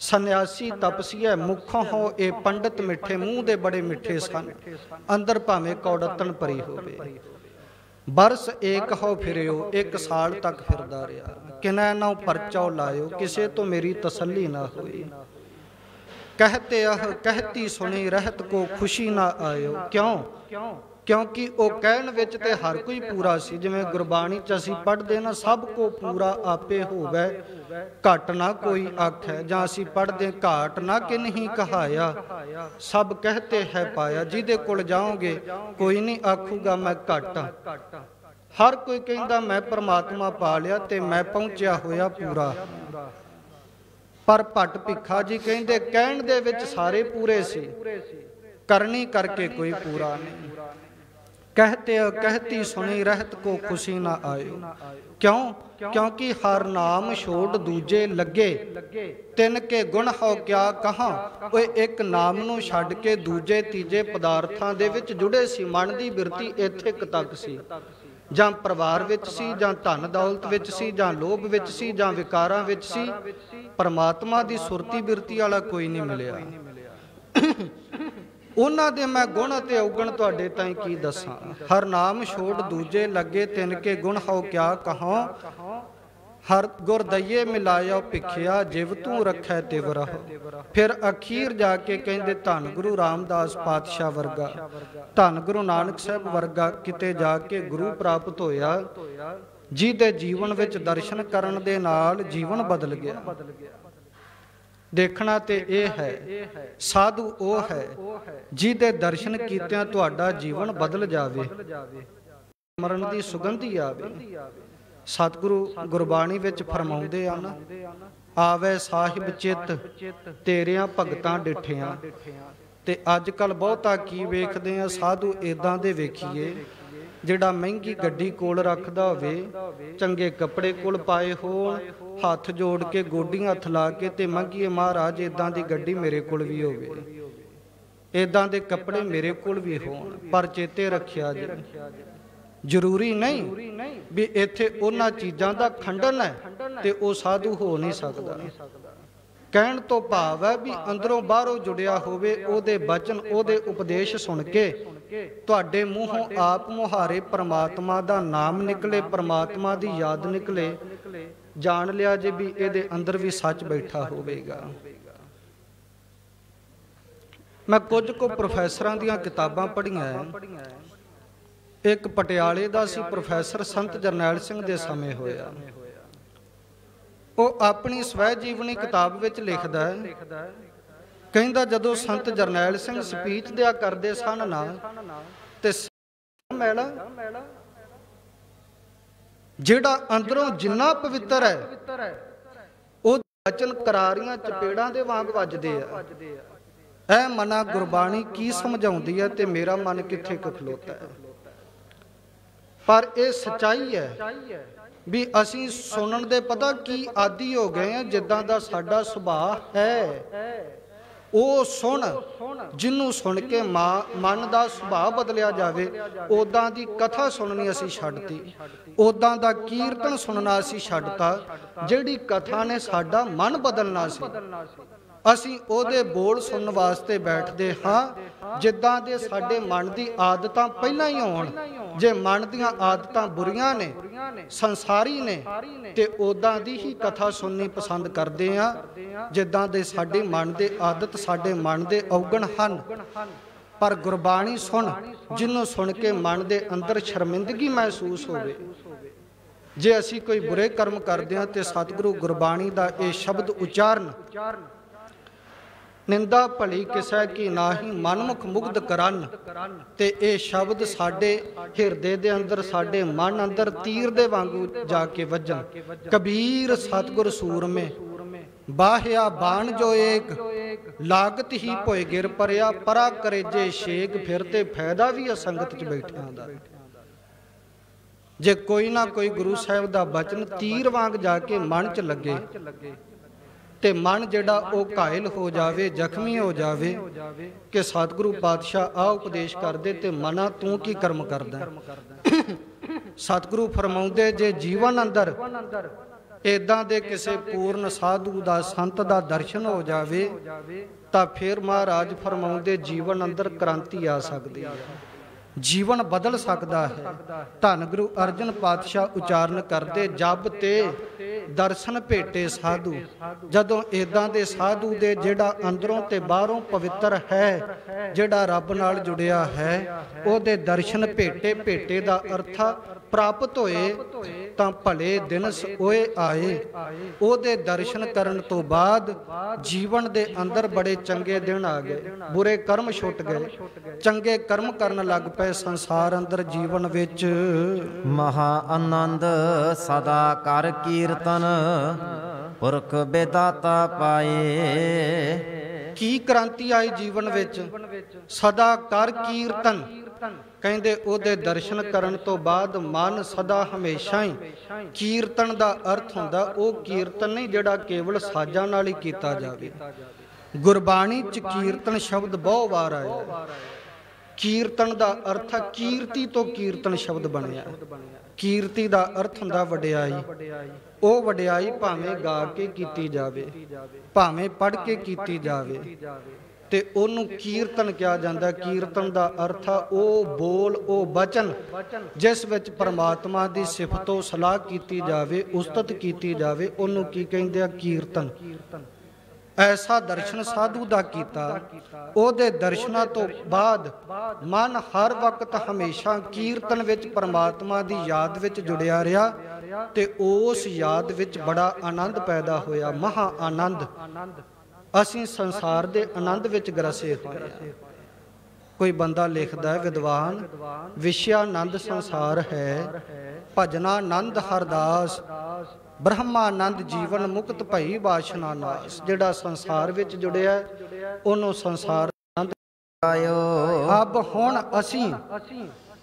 सन्यासी तपसिया मुखों हो ए पंडित मिठे, मूँह दे बड़े मिठे सन, अंदर भावें कौड़तन भरी होवे। बरस एक हो फिरियो, एक साल तक फिरदा रहा, किनै ना परचौ लायो, किसे तो मेरी तसल्ली ना हुई। कहते कहती सुनी रहत को खुशी ना आयो। क्यों? क्योंकि वो कहण विच ते हर कोई पूरा सी। जिवें गुरबाणी च असीं पढ़दे ना, सब को पूरा आपे होवै, घट ना कोई आखै। जां असीं पढ़दे घाट ना किन्हीं कहाया, सब कहते है पाया। जिहदे कोल जाओगे कोई नहीं आखूगा मैं घट। हर कोई कहंदा मैं परमात्मा पा लिया ते मैं पहुंचिया होया पूरा। ਪਰ ਭੱਟ ਭਿੱਖਾ ਜੀ ਕਹਿੰਦੇ ਕਹਿਣ ਦੇ ਵਿੱਚ ਸਾਰੇ ਪੂਰੇ ਸੀ, ਕਰਨੀ ਕਰਕੇ ਕੋਈ ਪੂਰਾ ਨਹੀਂ। कहते कहती सुनी रहत को खुशी ना आयो। क्यों? क्योंकि हर नाम छोड़ दूजे लगे, तिन के गुण हो क्या कहा। वो एक नाम नूं छड्ड के दूजे तीजे पदार्थां दे विच जुड़े सी। मन दी बिरती इत्थे तक सी, जां परिवार विच सी, जां धन दौलत विच सी, जां लोभ विच सी, जां विकारां विच सी। परमात्मा दी सुरती बिरती वाला कोई नहीं मिलिया। ਉਹਨਾਂ ਦੇ ਮੈਂ ਗੁਣ ਅਤੇ ਔਗਣ ਤੁਹਾਡੇ ਤਾਈਂ ਕੀ ਦੱਸਾਂ। ਹਰ ਨਾਮ ਛੋੜ ਦੂਜੇ ਲੱਗੇ, ਤਿੰਨ ਕੇ ਗੁਣ ਹੋ ਕਿਆ ਕਹਾਂ। ਹਰ ਗੁਰ ਦਈਏ ਮਿਲਾਇਆ ਭਿਖਿਆ, ਜਿਵ ਤੂੰ ਰੱਖੈ ਤਿਵ ਰਹੋ। ਫਿਰ ਅਖੀਰ ਜਾ ਕੇ ਕਹਿੰਦੇ ਧੰਨ ਗੁਰੂ ਰਾਮਦਾਸ ਪਾਤਸ਼ਾਹ ਵਰਗਾ, ਧੰਨ ਗੁਰੂ ਨਾਨਕ ਸਾਹਿਬ ਵਰਗਾ ਕਿਤੇ ਜਾ ਕੇ ਗੁਰੂ ਪ੍ਰਾਪਤ ਹੋਇਆ, ਜਿਹਦੇ ਜੀਵਨ ਵਿੱਚ ਦਰਸ਼ਨ ਕਰਨ ਦੇ ਨਾਲ ਜੀਵਨ ਬਦਲ ਗਿਆ। ਦੇਖਣਾ ਤੇ ਇਹ ਹੈ, ਸਾਧੂ ਉਹ ਹੈ ਜਿਹਦੇ ਦਰਸ਼ਨ ਕੀਤਿਆਂ ਤੁਹਾਡਾ ਜੀਵਨ ਬਦਲ ਜਾਵੇ, ਮਰਨ ਦੀ ਸੁਗੰਧੀ ਆਵੇ। ਸਤਿਗੁਰੂ ਗੁਰਬਾਣੀ ਵਿੱਚ ਫਰਮਾਉਂਦੇ ਹਨ, ਆਵੇ ਸਾਹਿਬ ਚਿੱਤ ਤੇਰਿਆਂ ਭਗਤਾਂ ਡਿਠਿਆਂ। ਤੇ ਅੱਜ ਕੱਲ ਬਹੁਤਾ ਕੀ ਵੇਖਦੇ ਆ, ਸਾਧੂ ਇਦਾਂ ਦੇ ਵੇਖੀਏ ਜਿਹੜਾ ਮਹਿੰਗੀ ਗੱਡੀ ਕੋਲ ਰੱਖਦਾ ਹੋਵੇ, ਚੰਗੇ ਕੱਪੜੇ ਕੋਲ ਪਾਏ ਹੋਣ, ਹੱਥ ਜੋੜ ਕੇ ਗੋਡੀਆਂ ਹੱਥ ਲਾ ਕੇ ਤੇ ਮੰਗੀਏ ਮਹਾਰਾਜ ਇਦਾਂ ਦੀ ਗੱਡੀ ਮੇਰੇ ਕੋਲ ਵੀ ਹੋਵੇ, ਇਦਾਂ ਦੇ ਕੱਪੜੇ ਮੇਰੇ ਕੋਲ ਵੀ ਹੋਣ। ਪਰ ਚੇਤੇ ਰੱਖਿਆ ਜੀ, ਜ਼ਰੂਰੀ ਨਹੀਂ ਵੀ ਇੱਥੇ ਉਹਨਾਂ ਚੀਜ਼ਾਂ ਦਾ ਖੰਡਨ ਹੈ ਤੇ ਉਹ ਸਾਧੂ ਹੋ ਨਹੀਂ ਸਕਦਾ। ਕਹਿਣ ਤੋਂ ਭਾਵ ਹੈ ਵੀ ਅੰਦਰੋਂ ਬਾਹਰੋਂ ਜੁੜਿਆ ਹੋਵੇ, ਉਹਦੇ ਬਚਨ ਉਹਦੇ ਉਪਦੇਸ਼ ਸੁਣ ਕੇ ਤੁਹਾਡੇ ਮੂੰਹੋਂ ਆਪ ਮੁਹਾਰੇ ਪਰਮਾਤਮਾ ਦਾ ਨਾਮ ਨਿਕਲੇ, ਪਰਮਾਤਮਾ ਦੀ ਯਾਦ ਨਿਕਲੇ। ਜਾਣ ਲਿਆ ਜੇ ਵੀ ਇਹਦੇ ਅੰਦਰ ਵੀ ਸੱਚ ਬੈਠਾ ਹੋਵੇਗਾ। ਮੈਂ ਕੁਝ ਕੁ ਪ੍ਰੋਫੈਸਰਾਂ ਦੀਆਂ ਕਿਤਾਬਾਂ ਪੜ੍ਹੀਆਂ। ਇੱਕ ਪਟਿਆਲੇ ਦਾ ਸੀ ਪ੍ਰੋਫੈਸਰ, ਸੰਤ ਜਰਨੈਲ ਸਿੰਘ ਦੇ ਸਮੇਂ ਹੋਇਆ। ਉਹ ਆਪਣੀ ਸਵੈ ਜੀਵਨੀ ਕਿਤਾਬ ਵਿੱਚ ਲਿਖਦਾ ਹੈ, ਕਹਿੰਦਾ ਜਦੋਂ ਸੰਤ ਜਰਨੈਲ ਸਿੰਘ ਸਪੀਚ ਦਿਆ ਕਰਦੇ ਸਨ ਨਾ, ਤੇ ਮੈਲਾ ਜਿਹੜਾ ਅੰਦਰੋਂ ਜਿੰਨਾ ਪਵਿੱਤਰ ਹੈ ਉਹ ਬਚਨ ਕਰਾਰੀਆਂ ਚਪੇੜਾਂ ਦੇ ਵਾਂਗ ਵੱਜਦੇ ਆ। ਐ ਮਨਾ ਗੁਰਬਾਣੀ ਕੀ ਸਮਝਾਉਂਦੀ ਹੈ ਤੇ ਮੇਰਾ ਮਨ ਕਿੱਥੇ ਖਲੋਤਾ ਹੈ। ਪਰ ਇਹ ਸੱਚਾਈ ਹੈ ਵੀ ਅਸੀਂ ਸੁਣਨ ਦੇ ਪਤਾ ਕੀ ਆਦੀ ਹੋ ਗਏ ਆ। ਜਿੱਦਾਂ ਦਾ ਸਾਡਾ ਸੁਭਾਅ ਹੈ ਉਹ ਸੁਣ, ਜਿਹਨੂੰ ਸੁਣ ਕੇ ਮਨ ਦਾ ਸੁਭਾਅ ਬਦਲਿਆ ਜਾਵੇ। ਉਦਾਂ ਦੀ ਕਥਾ ਸੁਣਨੀ ਅਸੀਂ ਛੱਡਤੀ, ਉਦਾਂ ਦਾ ਕੀਰਤਨ ਸੁਣਨਾ ਅਸੀਂ ਛੱਡਤਾ। ਜਿਹੜੀ ਕਥਾ ਨੇ ਸਾਡਾ ਮਨ ਬਦਲਣਾ ਸੀ, ਅਸੀਂ ਉਹਦੇ ਬੋਲ ਸੁਣਨ ਵਾਸਤੇ ਬੈਠਦੇ ਹਾਂ ਜਿੱਦਾਂ ਦੇ ਸਾਡੇ ਮਨ ਦੀ ਆਦਤਾਂ ਪਹਿਲਾਂ ਹੀ ਹੋਣ। ਜੇ ਮਨ ਦੀਆਂ ਆਦਤਾਂ ਬੁਰੀਆਂ ਨੇ, ਸੰਸਾਰੀ ਨੇ, ਤੇ ਉਦਾਂ ਦੀ ਹੀ ਕਥਾ ਸੁਣਨੀ ਪਸੰਦ ਕਰਦੇ ਆ ਜਿੱਦਾਂ ਦੇ ਸਾਡੇ ਮਨ ਦੇ ਆਦਤ, ਸਾਡੇ ਮਨ ਦੇ ਔਗਣ ਹਨ। ਪਰ ਗੁਰਬਾਣੀ ਸੁਣ, ਜਿਹਨੂੰ ਸੁਣ ਕੇ ਮਨ ਦੇ ਅੰਦਰ ਸ਼ਰਮਿੰਦਗੀ ਮਹਿਸੂਸ ਹੋਵੇ। ਜੇ ਅਸੀਂ ਕੋਈ ਬੁਰੇ ਕਰਮ ਕਰਦੇ ਹਾਂ ਤੇ ਸਤਿਗੁਰੂ ਗੁਰਬਾਣੀ ਦਾ ਇਹ ਸ਼ਬਦ ਉਚਾਰਨ, ਨਿੰਦਾ ਭਲੀ ਕਿਸੈ ਕੀ ਨਾਹੀ ਮਨਮੁਖ ਮੁਗਧ ਕਰਨ, ਤੇ ਇਹ ਸ਼ਬਦ ਸਾਡੇ ਹਿਰਦੇ ਦੇ ਅੰਦਰ, ਸਾਡੇ ਮਨ ਅੰਦਰ ਤੀਰ ਦੇ ਵਾਂਗੂ ਜਾ ਕੇ ਵੱਜਣ। ਕਬੀਰ ਸਤਿਗੁਰ ਸੂਰਮੇ ਬਾਹਿਆ ਬਾਣ ਜੋ ਏਕ, ਲਾਗਤ ਹੀ ਭੋਏ ਗਿਰ ਪਰਿਆ, ਪਰਾ ਕਰੇ ਜੇ ਸ਼ੇਕ। ਫਿਰ ਤੇ ਫਾਇਦਾ ਵੀ ਅਸੰਗਤ ਚ ਬੈਠਿਆਂ ਦਾ। ਜੇ ਕੋਈ ਨਾ ਕੋਈ ਗੁਰੂ ਸਾਹਿਬ ਦਾ ਬਚਨ ਤੀਰ ਵਾਂਗ ਜਾ ਕੇ ਮਨ ਚ ਲੱਗੇ ਤੇ ਮਨ ਜਿਹੜਾ ਉਹ ਘਾਇਲ ਹੋ ਜਾਵੇ, ਜ਼ਖਮੀ ਹੋ ਜਾਵੇ ਕਿ ਸਤਿਗੁਰੂ ਪਾਤਸ਼ਾਹ ਆ ਉਪਦੇਸ਼ ਕਰਦੇ ਤੇ ਮਨਾ ਤੂੰ ਕੀ ਕਰਮ ਕਰਦਾ। ਸਤਿਗੁਰੂ ਫਰਮਾਉਂਦੇ ਜੇ ਜੀਵਨ ਅੰਦਰ ਏਦਾਂ ਦੇ ਕਿਸੇ ਪੂਰਨ ਸਾਧੂ ਦਾ, ਸੰਤ ਦਾ ਦਰਸ਼ਨ ਹੋ ਜਾਵੇ ਤਾਂ ਫਿਰ ਮਹਾਰਾਜ ਫਰਮਾਉਂਦੇ ਜੀਵਨ ਅੰਦਰ ਕ੍ਰਾਂਤੀ ਆ ਸਕਦੀ ਹੈ, ਜੀਵਨ ਬਦਲ ਸਕਦਾ ਹੈ। ਧੰਨ ਗੁਰੂ ਅਰਜਨ ਪਾਤਸ਼ਾਹ ਉਚਾਰਨ ਕਰਦੇ, ਜਬ ਤੇ ਦਰਸ਼ਨ ਭੇਟੇ ਸਾਧੂ। ਜਦੋਂ ਇਦਾਂ ਦੇ ਸਾਧੂ ਦੇ ਜਿਹੜਾ ਅੰਦਰੋਂ ਤੇ ਬਾਹਰੋਂ ਪਵਿੱਤਰ ਹੈ, ਜਿਹੜਾ ਰੱਬ ਨਾਲ ਜੁੜਿਆ ਹੈ, ਉਹਦੇ ਦਰਸ਼ਨ ਭੇਟੇ। ਭੇਟੇ ਦਾ ਅਰਥ ਪ੍ਰਾਪਤ ਹੋਏ ਤਾਂ ਭਲੇ ਦਿਨਸ ਹੋਏ ਆਏ। ਉਹਦੇ ਦਰਸ਼ਨ ਕਰਨ ਤੋਂ ਬਾਅਦ ਜੀਵਨ ਦੇ ਅੰਦਰ ਬੜੇ ਚੰਗੇ ਦਿਨ ਆ ਗਏ, ਬੁਰੇ ਕਰਮ ਛੁੱਟ ਗਏ, ਚੰਗੇ ਕਰਮ ਕਰਨ ਲੱਗ ਪਏ। ਸੰਸਾਰ ਅੰਦਰ ਜੀਵਨ ਵਿੱਚ ਮਹਾ ਆਨੰਦ ਸਦਾ ਕਰ ਕੀਰਤਨ ਪੁਰਖ ਬੇਦਾਤਾ ਪਾਏ। ਕੀ ਕ੍ਰਾਂਤੀ ਆਈ ਜੀਵਨ ਵਿੱਚ? ਸਦਾ ਕਰ ਕੀਰਤਨ। ਕਹਿੰਦੇ ਉਹਦੇ ਦਰਸ਼ਨ ਕਰਨ ਤੋਂ ਬਾਅਦ ਮਨ ਸਦਾ ਹਮੇਸ਼ਾ ਹੀ ਕੀਰਤਨ ਦਾ ਅਰਥ ਹੁੰਦਾ ਉਹ ਕੀਰਤਨ ਨਹੀਂ ਜਿਹੜਾ ਕੇਵਲ ਸਾਜ਼ਾਂ ਨਾਲ ਹੀ ਕੀਤਾ ਜਾਵੇ। ਗੁਰਬਾਣੀ ਚ ਕੀਰਤਨ ਸ਼ਬਦ ਬਹੁਤ ਵਾਰ ਆਇਆ। ਕੀਰਤਨ ਦਾ ਅਰਥ ਹੈ ਕੀਰਤੀ ਤੋਂ ਕੀਰਤਨ ਸ਼ਬਦ ਬਣਿਆ। ਕੀਰਤੀ ਦਾ ਅਰਥ ਹੁੰਦਾ ਵਡਿਆਈ। ਉਹ ਵਡਿਆਈ ਭਾਵੇਂ ਗਾ ਕੇ ਕੀਤੀ ਜਾਵੇ, ਭਾਵੇਂ ਪੜ੍ਹ ਕੇ ਕੀਤੀ ਜਾਵੇ, ਤੇ ਉਹਨੂੰ ਕੀਰਤਨ ਕਿਹਾ ਜਾਂਦਾ। ਕੀਰਤਨ ਦਾ ਅਰਥ ਆ ਉਹ ਬੋਲ, ਉਹ ਬਚਨ ਜਿਸ ਵਿੱਚ ਪਰਮਾਤਮਾ ਦੀ ਸਿਫਤੋ ਸਲਾਹ ਕੀਤੀ ਜਾਵੇ, ਉਸਤਤ ਕੀਤੀ ਜਾਵੇ, ਉਹਨੂੰ ਕੀ ਕਹਿੰਦੇ ਆ? ਕੀਰਤਨ। ਐਸਾ ਦਰਸ਼ਨ ਸਾਧੂ ਦਾ ਕੀਤਾ। ਉਹਦੇ ਦਰਸ਼ਨਾਂ ਤੋਂ ਬਾਅਦ ਮਨ ਹਰ ਵਕਤ ਹਮੇਸ਼ਾ ਕੀਰਤਨ ਵਿੱਚ ਪਰਮਾਤਮਾ ਦੀ ਯਾਦ ਵਿੱਚ ਜੁੜਿਆ ਰਿਹਾ ਤੇ ਉਸ ਯਾਦ ਵਿੱਚ ਬੜਾ ਆਨੰਦ ਪੈਦਾ ਹੋਇਆ, ਮਹਾ ਆਨੰਦ। ਅਸੀਂ ਸੰਸਾਰ ਦੇ ਆਨੰਦ ਵਿੱਚ ਗਰਸੇ ਹੋਏ ਹਾਂ। ਕੋਈ ਬੰਦਾ ਲਿਖਦਾ ਹੈ, ਵਿਦਵਾਨ, ਵਿਸ਼ਿਆ ਆਨੰਦ ਸੰਸਾਰ ਹੈ, ਭਜਨਾਨੰਦ ਹਰਦਾਸ, ਬ੍ਰਹਮਾਨੰਦ ਜੀਵਨ ਮੁਕਤ ਭਈ ਬਾਸ਼ਨਾ ਨਾਸ। ਜਿਹੜਾ ਸੰਸਾਰ ਵਿੱਚ ਜੁੜਿਆ ਉਹਨੂੰ ਸੰਸਾਰ ਆਨੰਦ ਆਇਓ। ਅਬ ਹੁਣ ਅਸੀਂ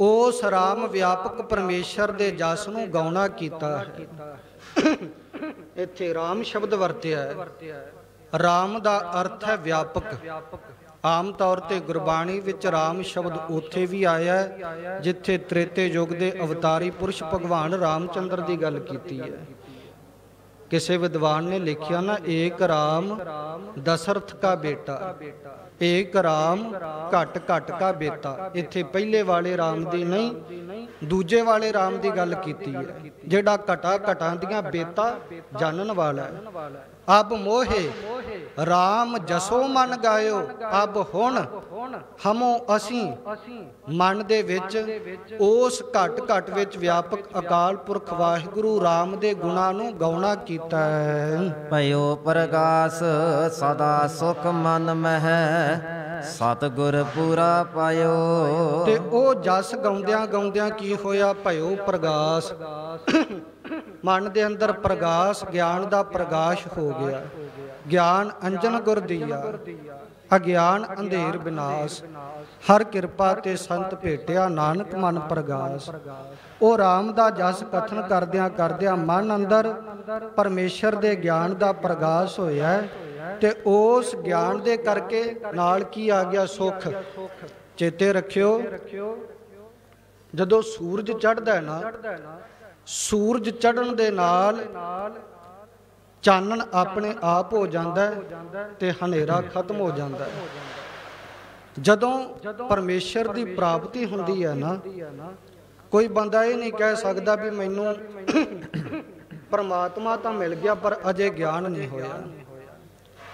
ਉਸ ਰਾਮ ਵਿਆਪਕ ਪਰਮੇਸ਼ਰ ਦੇ ਜਸ ਨੂੰ ਗਾਉਣਾ ਕੀਤਾ ਹੈ। ਇੱਥੇ ਰਾਮ ਸ਼ਬਦ ਵਰਤਿਆ ਹੈ। ਰਾਮ ਦਾ ਅਰਥ ਹੈ ਵਿਆਪਕ। ਆਮ ਤੌਰ ਤੇ ਗੁਰਬਾਣੀ ਵਿੱਚ ਰਾਮ ਸ਼ਬਦ ਉੱਥੇ ਵੀ ਆਇਆ ਹੈ ਜਿੱਥੇ ਤ੍ਰੇਤੇ ਯੁੱਗ ਦੇ ਅਵਤਾਰੀ ਪੁਰਸ਼ ਭਗਵਾਨ ਰਾਮਚੰਦਰ ਦੀ ਗੱਲ ਕੀਤੀ ਹੈ। ਕਿਸੇ ਵਿਦਵਾਨ ਨੇ ਲਿਖਿਆ ਨਾ, ਏਕ ਰਾਮ ਦਸ਼ਰਥ ਕਾ ਬੇਟਾ, ਏਕ ਰਾਮ ਘਟ ਘਟ ਕਾ ਬੇਤਾ। ਇੱਥੇ ਪਹਿਲੇ ਵਾਲੇ ਰਾਮ ਦੀ ਨਹੀਂ, ਦੂਜੇ ਵਾਲੇ ਰਾਮ ਦੀ ਗੱਲ ਕੀਤੀ ਹੈ ਜਿਹੜਾ ਘਟਾ ਘਟਾਂ ਦੀਆਂ ਬੇਤਾ ਜਾਣਨ ਵਾਲਾ ਹੈ। ਅਬ ਮੋਹੇ ਰਾਮ ਜਸੋ ਮਨ ਗਾਇਓ। ਅਬ ਹੁਣ ਹਮੋ ਅਸੀਂ ਮਨ ਦੇ ਵਿੱਚ ਉਸ ਘਟ ਘਟ ਵਿੱਚ ਵਿਆਪਕ ਅਕਾਲ ਪੁਰਖ ਵਾਹਿਗੁਰੂ ਰਾਮ ਦੇ ਗੁਣਾਂ ਨੂੰ ਗਾਉਣਾ ਕੀਤਾ ਹੈ। ਭਇਓ ਪ੍ਰਗਾਸ ਸਦਾ ਸੁਖ ਮਨ ਮਹਿ ਸਤਿਗੁਰ ਪੂਰਾ ਪਾਇਓ। ਤੇ ਉਹ ਜਸ ਗਾਉਂਦਿਆਂ ਗਾਉਂਦਿਆਂ ਕੀ ਹੋਇਆ? ਭਇਓ ਪ੍ਰਗਾਸ। ਮਨ ਦੇ ਅੰਦਰ ਪ੍ਰਗਾਸ, ਗਿਆਨ ਦਾ ਪ੍ਰਗਾਸ਼ ਹੋ ਗਿਆ। ਗਿਆਨ ਅੰਜਨ ਗੁਰ ਦੀਆ, ਅਗਿਆਨ ਅੰਧੇਰ ਵਿਨਾਸ਼। ਹਰ ਕਿਰਪਾ ਤੇ ਸੰਤ ਭੇਟਿਆ, ਨਾਨਕ ਮਨ ਪ੍ਰਗਾਸ। ਉਹ ਰਾਮ ਦਾ ਜਸ ਕਥਨ ਕਰਦਿਆਂ ਕਰਦਿਆਂ ਮਨ ਅੰਦਰ ਪਰਮੇਸ਼ਰ ਦੇ ਗਿਆਨ ਦਾ ਪ੍ਰਗਾਸ਼ ਹੋਇਆ ਤੇ ਉਸ ਗਿਆਨ ਦੇ ਕਰਕੇ ਨਾਲ ਕੀ ਆ ਗਿਆ? ਸੁਖ। ਚੇਤੇ ਰੱਖਿਓ, ਜਦੋਂ ਸੂਰਜ ਚੜ੍ਹਦਾ ਹੈ ਨਾ, ਸੂਰਜ ਚੜ੍ਹਨ ਦੇ ਨਾਲ ਚਾਨਣ ਆਪਣੇ ਆਪ ਹੋ ਜਾਂਦਾ ਤੇ ਹਨੇਰਾ ਖਤਮ ਹੋ ਜਾਂਦਾ। ਜਦੋਂ ਪਰਮੇਸ਼ਰ ਦੀ ਪ੍ਰਾਪਤੀ ਹੁੰਦੀ ਹੈ ਨਾ, ਕੋਈ ਬੰਦਾ ਇਹ ਨਹੀਂ ਕਹਿ ਸਕਦਾ ਵੀ ਮੈਨੂੰ ਪਰਮਾਤਮਾ ਤਾਂ ਮਿਲ ਗਿਆ ਪਰ ਅਜੇ ਗਿਆਨ ਨਹੀਂ ਹੋਇਆ।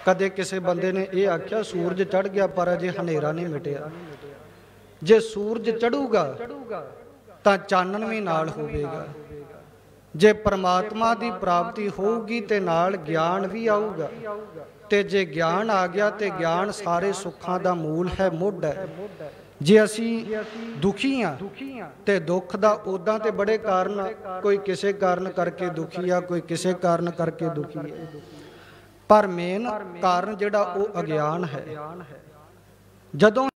ਕਦੇ ਕਿਸੇ ਬੰਦੇ ਨੇ ਇਹ ਆਖਿਆ ਸੂਰਜ ਚੜ੍ਹ ਗਿਆ ਪਰ ਅਜੇ ਹਨੇਰਾ ਨਹੀਂ ਮਿਟਿਆ। ਜੇ ਸੂਰਜ ਚੜੂਗਾ ਤਾਂ ਚਾਨਣ ਵੀ ਨਾਲ ਹੋਵੇਗਾ। ਜੇ ਪਰਮਾਤਮਾ ਦੀ ਪ੍ਰਾਪਤੀ ਹੋਊਗੀ ਤੇ ਨਾਲ ਗਿਆਨ ਵੀ ਆਊਗਾ। ਤੇ ਜੇ ਗਿਆਨ ਆ ਗਿਆ ਤੇ ਗਿਆਨ ਸਾਰੇ ਸੁੱਖਾਂ ਦਾ ਮੂਲ ਹੈ, ਮੁੱਢ ਹੈ। ਜੇ ਅਸੀਂ ਦੁਖੀ ਆ ਤੇ ਦੁੱਖ ਦਾ ਉਦਾਂ ਤੇ ਬੜੇ ਕਾਰਨ, ਕੋਈ ਕਿਸੇ ਕਾਰਨ ਕਰਕੇ ਦੁਖੀ ਆ, ਕੋਈ ਕਿਸੇ ਕਾਰਨ ਕਰਕੇ ਦੁਖੀ ਹੈ, ਪਰ ਮੇਨ ਕਾਰਨ ਜਿਹੜਾ ਉਹ ਅਗਿਆਨ ਹੈ। ਜਦੋਂ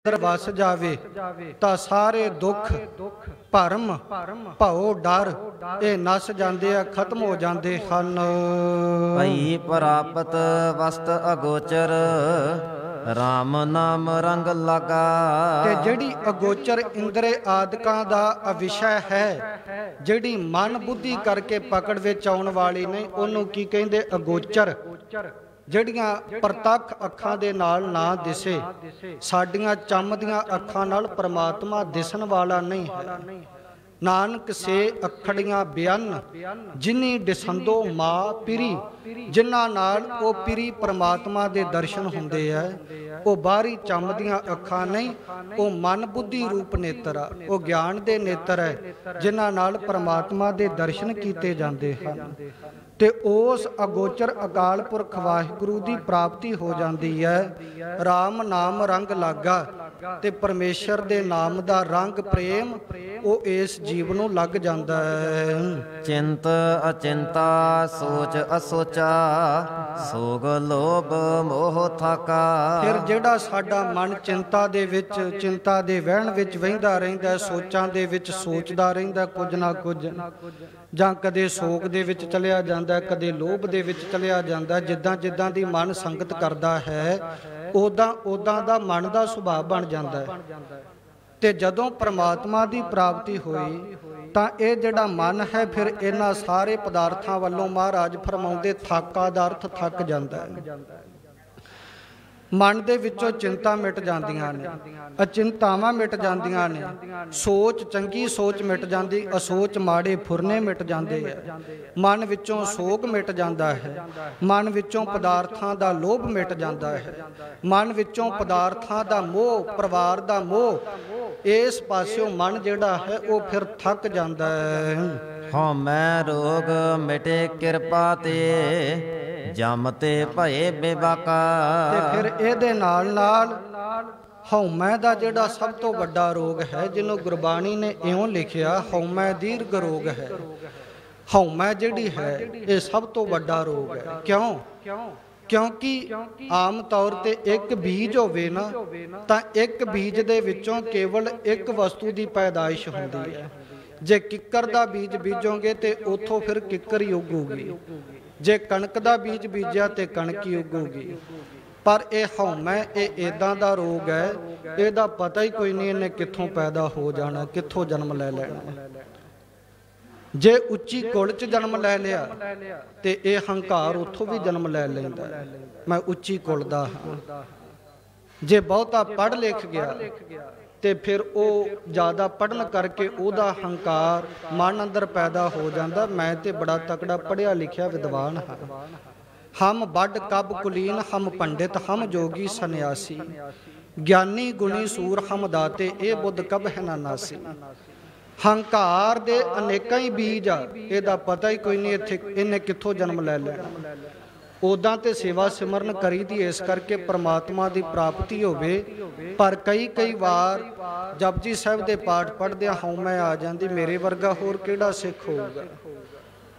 ਵਸ ਜਾਵੇ ਤਾਂ ਸਾਰੇ ਦੁੱਖ, ਭਰਮ, ਭਉ, ਡਰ ਇਹ ਨਸ ਜਾਂਦੇ ਆ, ਖਤਮ ਹੋ ਜਾਂਦੇ ਹਨ। ਭਈ ਪ੍ਰਾਪਤ ਵਸਤ ਅਗੋਚਰ RAM ਨਾਮ ਰੰਗ ਲਾਗਾ। ਤੇ ਜਿਹੜੀ ਅਗੋਚਰ ਇੰਦਰੇ ਆਦਿਕਾਂ ਦਾ ਵਿਸ਼ਾ ਹੈ, ਜਿਹੜੀ ਮਨ ਬੁੱਧੀ ਕਰਕੇ ਪਕੜ ਵਿੱਚ ਆਉਣ ਵਾਲੀ ਨਹੀਂ, ਉਹਨੂੰ ਕੀ ਕਹਿੰਦੇ? ਅਗੋਚਰ। ਜਿਹੜੀਆਂ ਪ੍ਰਤੱਖ ਅੱਖਾਂ ਦੇ ਨਾਲ ਨਾ ਦਿਸੇ, ਸਾਡੀਆਂ ਚੰਮਦੀਆਂ ਅੱਖਾਂ ਨਾਲ ਪ੍ਰਮਾਤਮਾ ਦਿਸਣ ਵਾਲਾ ਨਹੀਂ ਹੈ। ਨਾਨਕ ਸੇ ਅਖੜੀਆਂ ਬਿਆਨ ਜਿਨੀ ਦਿਸੰਦੋ ਮਾ ਪਿਰੀ, ਜਿਨ੍ਹਾਂ ਨਾਲ ਉਹ ਪਿਰੀ ਪ੍ਰਮਾਤਮਾ ਦੇ ਦਰਸ਼ਨ ਹੁੰਦੇ ਆ। ਉਹ ਬਾਹਰੀ ਚੰਮਦੀਆਂ ਅੱਖਾਂ ਨਹੀਂ, ਉਹ ਮਨ ਬੁੱਧੀ ਰੂਪ ਨੇਤਰ ਆ, ਉਹ ਗਿਆਨ ਦੇ ਨੇਤਰ ਹੈ, ਜਿਨ੍ਹਾਂ ਨਾਲ ਪ੍ਰਮਾਤਮਾ ਦੇ ਦਰਸ਼ਨ ਕੀਤੇ ਜਾਂਦੇ ਹਨ। ਤੇ ਉਸ ਅਗੋਚਰ ਅਕਾਲ ਪੁਰਖ ਵਾਹਿਗੁਰੂ ਦੀ ਪ੍ਰਾਪਤੀ ਹੋ ਜਾਂਦੀ ਹੈ। ਰਾਮ ਨਾਮ ਰੰਗ ਲਾਗਾ, ਤੇ ਪਰਮੇਸ਼ਰ ਦੇ ਨਾਮ ਦਾ ਰੰਗ ਪ੍ਰੇਮ ਉਹ ਇਸ ਜੀਵ ਨੂੰ ਲੱਗ ਜਾਂਦਾ ਹੈ। ਚਿੰਤ ਅਚਿੰਤਾ ਸੋਚ ਅਸੋਚਾ, ਸੋਗ ਲੋਭ ਮੋਹ ਥਾਕਾ। ਫਿਰ ਜਿਹੜਾ ਸਾਡਾ ਮਨ ਚਿੰਤਾ ਦੇ ਵਿੱਚ, ਚਿੰਤਾ ਦੇ ਵਹਿਣ ਵਿੱਚ ਵਹਿੰਦਾ ਰਹਿੰਦਾ, ਸੋਚਾਂ ਦੇ ਵਿੱਚ ਸੋਚਦਾ ਰਹਿੰਦਾ ਕੁਝ ਨਾ ਕੁਝ, ਜਾਂ ਕਦੇ ਸੋਗ ਦੇ ਵਿੱਚ ਚਲਿਆ ਜਾਂਦਾ, ਕਦੇ ਲੋਭ ਦੇ ਵਿੱਚ ਚਲਿਆ ਜਾਂਦਾ। ਜਿੱਦਾਂ ਜਿੱਦਾਂ ਦੀ ਮਨ ਸੰਗਤ ਕਰਦਾ ਹੈ, ਉਦਾਂ ਉਦਾਂ ਦਾ ਮਨ ਦਾ ਸੁਭਾਅ ਬਣ ਜਾਂਦਾ ਹੈ। ਤੇ ਜਦੋਂ ਪ੍ਰਮਾਤਮਾ ਦੀ ਪ੍ਰਾਪਤੀ ਹੋਈ ਤਾਂ ਇਹ ਜਿਹੜਾ ਮਨ ਹੈ, ਫਿਰ ਇਹਨਾਂ ਸਾਰੇ ਪਦਾਰਥਾਂ ਵੱਲੋਂ ਮਹਾਰਾਜ ਫਰਮਾਉਂਦੇ ਥਾਕਾ ਦਾ ਅਰਥ ਥੱਕ ਜਾਂਦਾ ਹੈ। ਮਨ ਦੇ ਵਿੱਚੋਂ ਚਿੰਤਾ ਮਿਟ ਜਾਂਦੀਆਂ ਨੇ, ਅਚਿੰਤਾਵਾਂ ਮਿਟ ਜਾਂਦੀਆਂ ਨੇ, ਸੋਚ ਚੰਗੀ ਸੋਚ ਮਿਟ ਜਾਂਦੀ, ਅਸੋਚ ਮਾੜੇ ਫੁਰਨੇ ਮਿਟ ਜਾਂਦੇ ਆ। ਮਨ ਵਿੱਚੋਂ ਸੋਗ ਮਿਟ ਜਾਂਦਾ ਹੈ, ਮਨ ਵਿੱਚੋਂ ਪਦਾਰਥਾਂ ਦਾ ਲੋਭ ਮਿਟ ਜਾਂਦਾ ਹੈ, ਮਨ ਵਿੱਚੋਂ ਪਦਾਰਥਾਂ ਦਾ ਮੋਹ, ਪਰਿਵਾਰ ਦਾ ਮੋਹ, ਇਸ ਪਾਸਿਓਂ ਮਨ ਜਿਹੜਾ ਹੈ ਉਹ ਫਿਰ ਥੱਕ ਜਾਂਦਾ ਹੈ। ਹਉ ਮੈਂ ਰੋਗ ਮਿਟੇ ਕਿਰਪਾ ਤੇ, ਜਮ ਤੇ ਭਏ ਬੇਬਾਕਾ। ਤੇ ਫਿਰ ਇਹਦੇ ਨਾਲ ਨਾਲ ਹਉਮੈ ਦਾ ਜਿਹੜਾ ਸਭ ਤੋਂ ਵੱਡਾ ਰੋਗ ਹੈ, ਜਿਹਨੂੰ ਗੁਰਬਾਣੀ ਨੇ ਇਉਂ ਲਿਖਿਆ, ਹਉਮੈ ਦੀਰਘ ਰੋਗ ਹੈ। ਹਉਮੈ ਜਿਹੜੀ ਹੈ ਇਹ ਸਭ ਤੋਂ ਵੱਡਾ ਰੋਗ ਹੈ। ਕਿਉਂ? ਕਿਉਂਕਿ ਆਮ ਤੌਰ ਤੇ ਇੱਕ ਬੀਜ ਹੋਵੇ ਨਾ, ਤਾਂ ਇੱਕ ਬੀਜ ਦੇ ਵਿੱਚੋਂ ਕੇਵਲ ਇੱਕ ਵਸਤੂ ਦੀ ਪੈਦਾਇਸ਼ ਹੁੰਦੀ ਹੈ। ਜੇ ਕਿੱਕਰ ਦਾ ਬੀਜ ਬੀਜੋਗੇ ਤੇ ਉੱਥੋਂ ਫਿਰ ਕਿੱਕਰ ਹੀ ਉੱਗੂਗੀ, ਜੇ ਕਣਕ ਦਾ ਬੀਜ ਬੀਜਿਆ ਤੇ ਕਣਕ ਹੀ ਉੱਗੂਗੀ। ਪਰ ਇਹ ਹਉਮੈ ਇਹ ਇਦਾਂ ਦਾ ਰੋਗ ਹੈ, ਇਹਦਾ ਪਤਾ ਹੀ ਕੋਈ ਨਹੀਂ ਇਹਨੇ ਕਿੱਥੋਂ ਪੈਦਾ ਹੋ ਜਾਣਾ, ਕਿੱਥੋਂ ਜਨਮ ਲੈ ਲੈਣਾ। ਜੇ ਉੱਚੀ ਕੁਲ 'ਚ ਜਨਮ ਲੈ ਲਿਆ ਤੇ ਇਹ ਹੰਕਾਰ ਉੱਥੋਂ ਵੀ ਜਨਮ ਲੈ ਲੈਂਦਾ, ਮੈਂ ਉੱਚੀ ਕੁਲ ਦਾ ਹਾਂ। ਜੇ ਬਹੁਤਾ ਪੜ੍ਹ ਲਿਖ ਗਿਆ ਤੇ ਫਿਰ ਉਹ ਜ਼ਿਆਦਾ ਪੜ੍ਹਨ ਕਰਕੇ ਉਹਦਾ ਹੰਕਾਰ ਮਨ ਅੰਦਰ ਪੈਦਾ ਹੋ ਜਾਂਦਾ, ਮੈਂ ਤੇ ਬੜਾ ਤਕੜਾ ਪੜ੍ਹਿਆ ਲਿਖਿਆ ਵਿਦਵਾਨ ਹਾਂ। ਹਮ ਵੱਡ ਕਬ ਕੁਲੀਨ, ਹਮ ਪੰਡਿਤ, ਹਮ ਜੋਗੀ ਸੰਨਿਆਸੀ, ਗਿਆਨੀ ਗੁਣੀ ਸੂਰ ਹਮ ਦਾਤੇ, ਇਹ ਬੁੱਧ ਕਬ ਹੈ ਨਾ ਨਾਸੀ। ਹੰਕਾਰ ਦੇ ਅਨੇਕਾਂ ਹੀ ਬੀਜ ਆ, ਇਹਦਾ ਪਤਾ ਹੀ ਕੋਈ ਨਹੀਂ ਇੱਥੇ ਇਹਨੇ ਕਿੱਥੋਂ ਜਨਮ ਲੈ ਲੈਣਾ। ਉਦਾਂ ਤੇ ਸੇਵਾ ਸਿਮਰਨ ਕਰੀ ਦੀ ਇਸ ਕਰਕੇ ਪ੍ਰਮਾਤਮਾ ਦੀ ਪ੍ਰਾਪਤੀ ਹੋਵੇ, ਪਰ ਕਈ ਵਾਰ ਜਪਜੀ ਸਾਹਿਬ ਦੇ ਪਾਠ ਪੜ੍ਹਦਿਆਂ ਹਉਮੈ ਆ ਜਾਂਦੀ। ਮੇਰੇ ਵਰਗਾ ਹੋਰ ਕਿਹੜਾ ਸਿੱਖ ਹੋਊਗਾ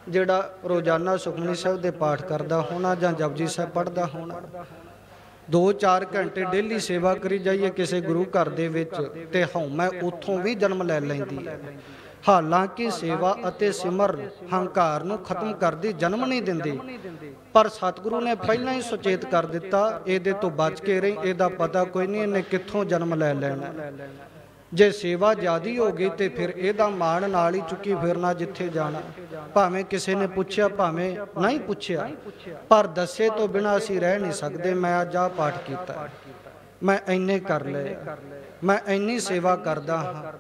ਜਿਹੜਾ ਰੋਜ਼ਾਨਾ ਸੁਖਮਨੀ ਸਾਹਿਬ ਦੇ ਪਾਠ ਕਰਦਾ ਹੋਣਾ ਜਾਂ ਜਪਜੀ ਸਾਹਿਬ ਪੜ੍ਹਦਾ ਹੋਣਾ। 2-4 ਘੰਟੇ ਡੇਲੀ ਸੇਵਾ ਕਰੀ ਜਾਈਏ ਕਿਸੇ ਗੁਰੂ ਘਰ ਦੇ ਵਿੱਚ ਤੇ ਹਉਮੈ ਉੱਥੋਂ ਵੀ ਜਨਮ ਲੈ ਲੈਂਦੀ ਹੈ। ਹਾਲਾਂਕਿ ਸੇਵਾ ਅਤੇ ਸਿਮਰਨ ਹੰਕਾਰ ਨੂੰ ਖਤਮ ਕਰਦੀ, ਜਨਮ ਨਹੀਂ ਦਿੰਦੀ, ਪਰ ਸਤਿਗੁਰੂ ਨੇ ਪਹਿਲਾਂ ਹੀ ਸੁਚੇਤ ਕਰ ਦਿੱਤਾ, ਇਹਦੇ ਤੋਂ ਬਚ ਕੇ ਰਹੀ, ਇਹਦਾ ਪਤਾ ਕੋਈ ਨਹੀਂ ਇਹਨੇ ਕਿੱਥੋਂ ਜਨਮ ਲੈ ਲੈਣਾ। ਜੇ ਸੇਵਾ ਜ਼ਿਆਦੀ ਹੋ ਗਈ ਤੇ ਫਿਰ ਇਹਦਾ ਮਾਣ ਨਾਲ ਹੀ ਚੁੱਕੀ ਫਿਰਨਾ ਜਿੱਥੇ ਜਾਣਾ। ਭਾਵੇਂ ਕਿਸੇ ਨੇ ਪੁੱਛਿਆ ਭਾਵੇਂ ਨਹੀਂ ਪੁੱਛਿਆ, ਪਰ ਦੱਸੇ ਤੋਂ ਬਿਨਾਂ ਅਸੀਂ ਰਹਿ ਨਹੀਂ ਸਕਦੇ। ਮੈਂ ਅੱਜ ਆਹ ਪਾਠ ਕੀਤਾ, ਮੈਂ ਇੰਨੇ ਕਰ ਲਏ, ਮੈਂ ਇੰਨੀ ਸੇਵਾ ਕਰਦਾ ਹਾਂ,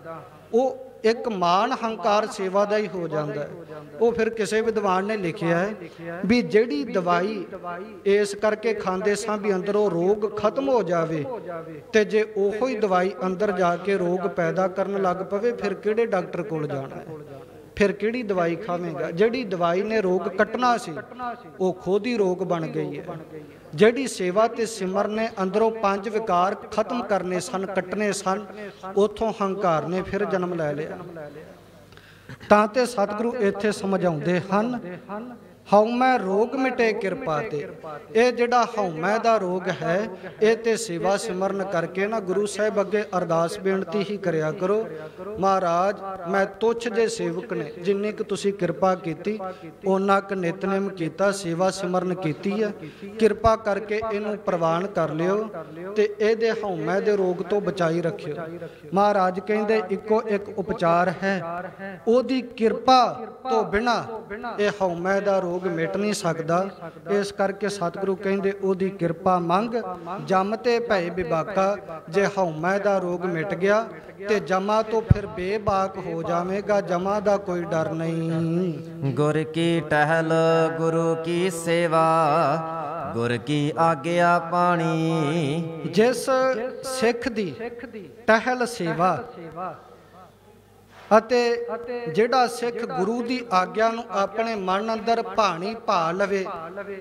ਉਹ ਇੱਕ ਮਾਣ ਹੰਕਾਰ ਸੇਵਾ ਦਾ ਹੀ ਹੋ ਜਾਂਦਾ ਹੈ। ਉਹ ਫਿਰ ਕਿਸੇ ਵਿਦਵਾਨ ਨੇ ਲਿਖਿਆ ਹੈ ਵੀ ਜਿਹੜੀ ਦਵਾਈ ਇਸ ਕਰਕੇ ਖਾਂਦੇ ਸਾਂ ਵੀ ਅੰਦਰੋਂ ਰੋਗ ਖਤਮ ਹੋ ਜਾਵੇ, ਤੇ ਜੇ ਉਹੋ ਹੀ ਦਵਾਈ ਅੰਦਰ ਜਾ ਕੇ ਰੋਗ ਪੈਦਾ ਕਰਨ ਲੱਗ ਪਵੇ, ਫਿਰ ਕਿਹੜੇ ਡਾਕਟਰ ਕੋਲ ਜਾਣਾ ਹੈ, ਫਿਰ ਕਿਹੜੀ ਦਵਾਈ ਖਾਵੇਂਗਾ। ਜਿਹੜੀ ਦਵਾਈ ਨੇ ਰੋਗ ਕੱਟਣਾ ਸੀ ਉਹ ਖੁਦ ਹੀ ਰੋਗ ਬਣ ਗਈ ਹੈ। ਜਿਹੜੀ ਸੇਵਾ ਤੇ ਸਿਮਰਨ ਨੇ ਅੰਦਰੋਂ 5 ਵਿਕਾਰ ਖਤਮ ਕਰਨੇ ਸਨ, ਕੱਟਣੇ ਸਨ, ਉਥੋਂ ਹੰਕਾਰ ਨੇ ਫਿਰ ਜਨਮ ਲੈ ਲਿਆ। ਤਾਂ ਤੇ ਸਤਿਗੁਰੂ ਇੱਥੇ ਸਮਝਾਉਂਦੇ ਹਨ, ਹਉਮੈ ਰੋਗ ਮਿਟੇ ਕਿਰਪਾ ਤੇ। ਇਹ ਜਿਹੜਾ ਹਉਮੈ ਦਾ ਰੋਗ ਹੈ, ਇਹ ਤੇ ਸੇਵਾ ਸਿਮਰਨ ਕਰਕੇ ਨਾ ਗੁਰੂ ਸਾਹਿਬ ਅੱਗੇ ਅਰਦਾਸ ਬੇਨਤੀ ਹੀ ਕਰਿਆ ਕਰੋ, ਮਹਾਰਾਜ ਮੈਂ ਤੁੱਛ ਜੇ ਸੇਵਕ ਨੇ, ਜਿੰਨੀ ਕੁ ਤੁਸੀਂ ਕਿਰਪਾ ਕੀਤੀ ਉਹਨਾਂ ਕੁ ਨਿਤਨੇਮ ਕੀਤਾ, ਸੇਵਾ ਸਿਮਰਨ ਕੀਤੀ ਹੈ, ਕਿਰਪਾ ਕਰਕੇ ਇਹਨੂੰ ਪ੍ਰਵਾਨ ਕਰ ਲਿਓ ਤੇ ਇਹਦੇ ਹਉਮੈ ਦੇ ਰੋਗ ਤੋਂ ਬਚਾਈ ਰੱਖਿਓ। ਮਹਾਰਾਜ ਕਹਿੰਦੇ ਇੱਕੋ ਇੱਕ ਉਪਚਾਰ ਹੈ, ਉਹਦੀ ਕਿਰਪਾ ਤੋਂ ਬਿਨਾਂ ਇਹ ਹਉਮੈ ਦਾ ਰੋਗ ਮਿਟ ਨਹੀਂ ਸਕਦਾ। ਇਸ ਕਰਕੇ ਸਤਿਗੁਰੂ ਕਹਿੰਦੇ ਉਹਦੀ ਕਿਰਪਾ ਮੰਗ, ਜਮ ਤੇ ਭੈ ਬਿਬਾਕਾ। ਜੇ ਹਉਮੈ ਦਾ ਰੋਗ ਮਿਟ ਗਿਆ ਤੇ ਜਮਾ ਤੋਂ ਫਿਰ ਬੇਬਾਕ ਹੋ ਜਾਵੇਗਾ, ਜਮਾ ਦਾ ਕੋਈ ਡਰ ਨਹੀਂ। ਗੁਰ ਕੀ ਟਹਿਲ ਗੁਰੂ ਕੀ ਸੇਵਾ, ਗੁਰ ਕੀ ਆਗਿਆ ਪਾਣੀ। ਜਿਸ ਸਿੱਖ ਦੀ ਟਹਿਲ ਸੇਵਾ ਅਤੇ ਜਿਹੜਾ ਸਿੱਖ ਗੁਰੂ ਦੀ ਆਗਿਆ ਨੂੰ ਆਪਣੇ ਮਨ ਅੰਦਰ ਭਾਣੀ ਭਾ ਲਵੇ,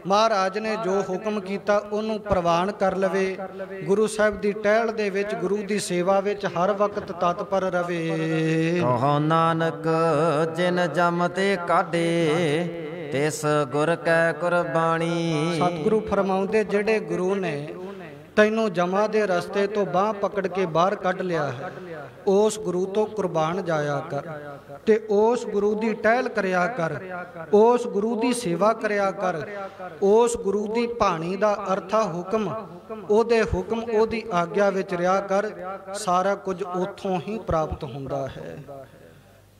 ਮਹਾਰਾਜ ਨੇ ਜੋ ਹੁਕਮ ਕੀਤਾ ਉਹਨੂੰ ਪ੍ਰਵਾਨ ਕਰ ਲਵੇ, ਗੁਰੂ ਸਾਹਿਬ ਦੀ ਟਹਿਲ ਦੇ ਵਿੱਚ, ਗੁਰੂ ਦੀ ਸੇਵਾ ਵਿੱਚ ਹਰ ਵਕਤ ਤਤਪਰ ਰਵੇ। ਕਹੋ ਨਾਨਕ ਜਿਨ ਜਮ ਤੇ ਕਾਢੇ, ਤਿਸ ਗੁਰ ਕੈ ਕੁਰਬਾਨੀ। ਸਤਿਗੁਰੂ ਫਰਮਾਉਂਦੇ ਜਿਹੜੇ ਗੁਰੂ ਨੇ ਤੈਨੂੰ ਜਮਾ ਦੇ ਰਸਤੇ ਤੋਂ ਬਾਹ ਪਕੜ ਕੇ ਬਾਹਰ ਕੱਢ ਲਿਆ ਹੈ, ਉਸ ਗੁਰੂ ਤੋਂ ਕੁਰਬਾਨ ਜਾਇਆ ਕਰ ਤੇ ਉਸ ਗੁਰੂ ਦੀ ਟਹਿਲ ਕਰਿਆ ਕਰ, ਉਸ ਗੁਰੂ ਦੀ ਸੇਵਾ ਕਰਿਆ ਕਰ। ਉਸ ਗੁਰੂ ਦੀ ਬਾਣੀ ਦਾ ਅਰਥਾ ਹੁਕਮ, ਉਹਦੇ ਹੁਕਮ ਉਹਦੀ ਆਗਿਆ ਵਿੱਚ ਰਿਹਾ ਕਰ, ਸਾਰਾ ਕੁਝ ਉੱਥੋਂ ਹੀ ਪ੍ਰਾਪਤ ਹੁੰਦਾ ਹੈ।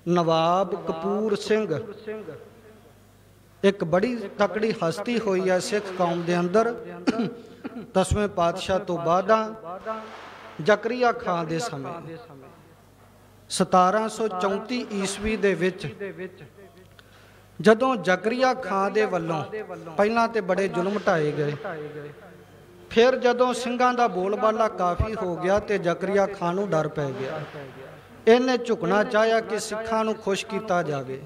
ਨਵਾਬ ਕਪੂਰ ਸਿੰਘ ਇੱਕ ਬੜੀ ਤਕੜੀ ਹਸਤੀ ਹੋਈ ਹੈ ਸਿੱਖ ਕੌਮ ਦੇ ਅੰਦਰ। 10ਵੇਂ ਪਾਤਸ਼ਾਹ ਤੋਂ ਬਾਅਦਾਂ ਜ਼ਕਰੀਆ ਖਾਂ ਦੇ ਸਮੇਂ 1734 ਈਸਵੀ ਦੇ ਵਿੱਚ ਜਦੋਂ ਜ਼ਕਰੀਆ ਖਾਂ ਦੇ ਵੱਲੋਂ ਪਹਿਲਾਂ ਤੇ ਬੜੇ ਜ਼ੁਲਮ ਢਾਏ ਗਏ, ਫਿਰ ਜਦੋਂ ਸਿੰਘਾਂ ਦਾ ਬੋਲਬਾਲਾ ਕਾਫੀ ਹੋ ਗਿਆ ਤੇ ਜ਼ਕਰੀਆ ਖਾਂ ਨੂੰ ਡਰ ਪੈ ਗਿਆ। ਇਹਨੇ ਝੁਕਣਾ ਚਾਹਿਆ ਕਿ ਸਿੱਖਾਂ ਨੂੰ ਖੁਸ਼ ਕੀਤਾ ਜਾਵੇ।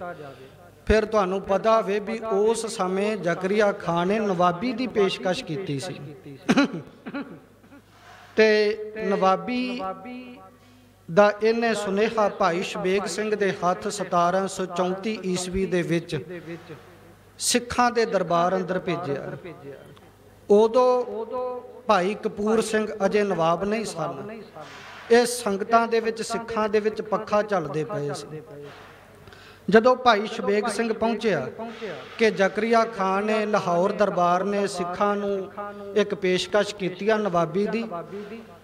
ਫਿਰ ਤੁਹਾਨੂੰ ਪਤਾ ਹੋਵੇ ਵੀ ਉਸ ਸਮੇਂ ਜ਼ਕਰੀਆ ਖਾਂ ਨੇ ਨਵਾਬੀ ਦੀ ਪੇਸ਼ਕਸ਼ ਕੀਤੀ ਸੀ ਤੇ ਨਵਾਬੀ ਦਾ ਇਹਨੇ ਸੁਨੇਹਾ ਭਾਈ ਸ਼ਬੇਗ ਸਿੰਘ ਦੇ ਹੱਥ 1734 ਈਸਵੀ ਦੇ ਵਿੱਚ ਸਿੱਖਾਂ ਦੇ ਦਰਬਾਰ ਅੰਦਰ ਭੇਜਿਆ। ਉਦੋਂ ਭਾਈ ਕਪੂਰ ਸਿੰਘ ਅਜੇ ਨਵਾਬ ਨਹੀਂ ਸਨ। ਇਹ ਸੰਗਤਾਂ ਦੇ ਵਿੱਚ, ਸਿੱਖਾਂ ਦੇ ਵਿੱਚ ਪੱਖਾ ਝੱਲਦੇ ਪਏ ਸੀ। ਜਦੋਂ ਭਾਈ ਸ਼ਬੇਗ ਸਿੰਘ ਪਹੁੰਚਿਆ ਕਿ ਜ਼ਕਰੀਆ ਖਾਨ ਨੇ ਲਾਹੌਰ ਦਰਬਾਰ ਨੇ ਸਿੱਖਾਂ ਨੂੰ ਇੱਕ ਪੇਸ਼ਕਸ਼ ਕੀਤੀ ਆ ਨਵਾਬੀ ਦੀ,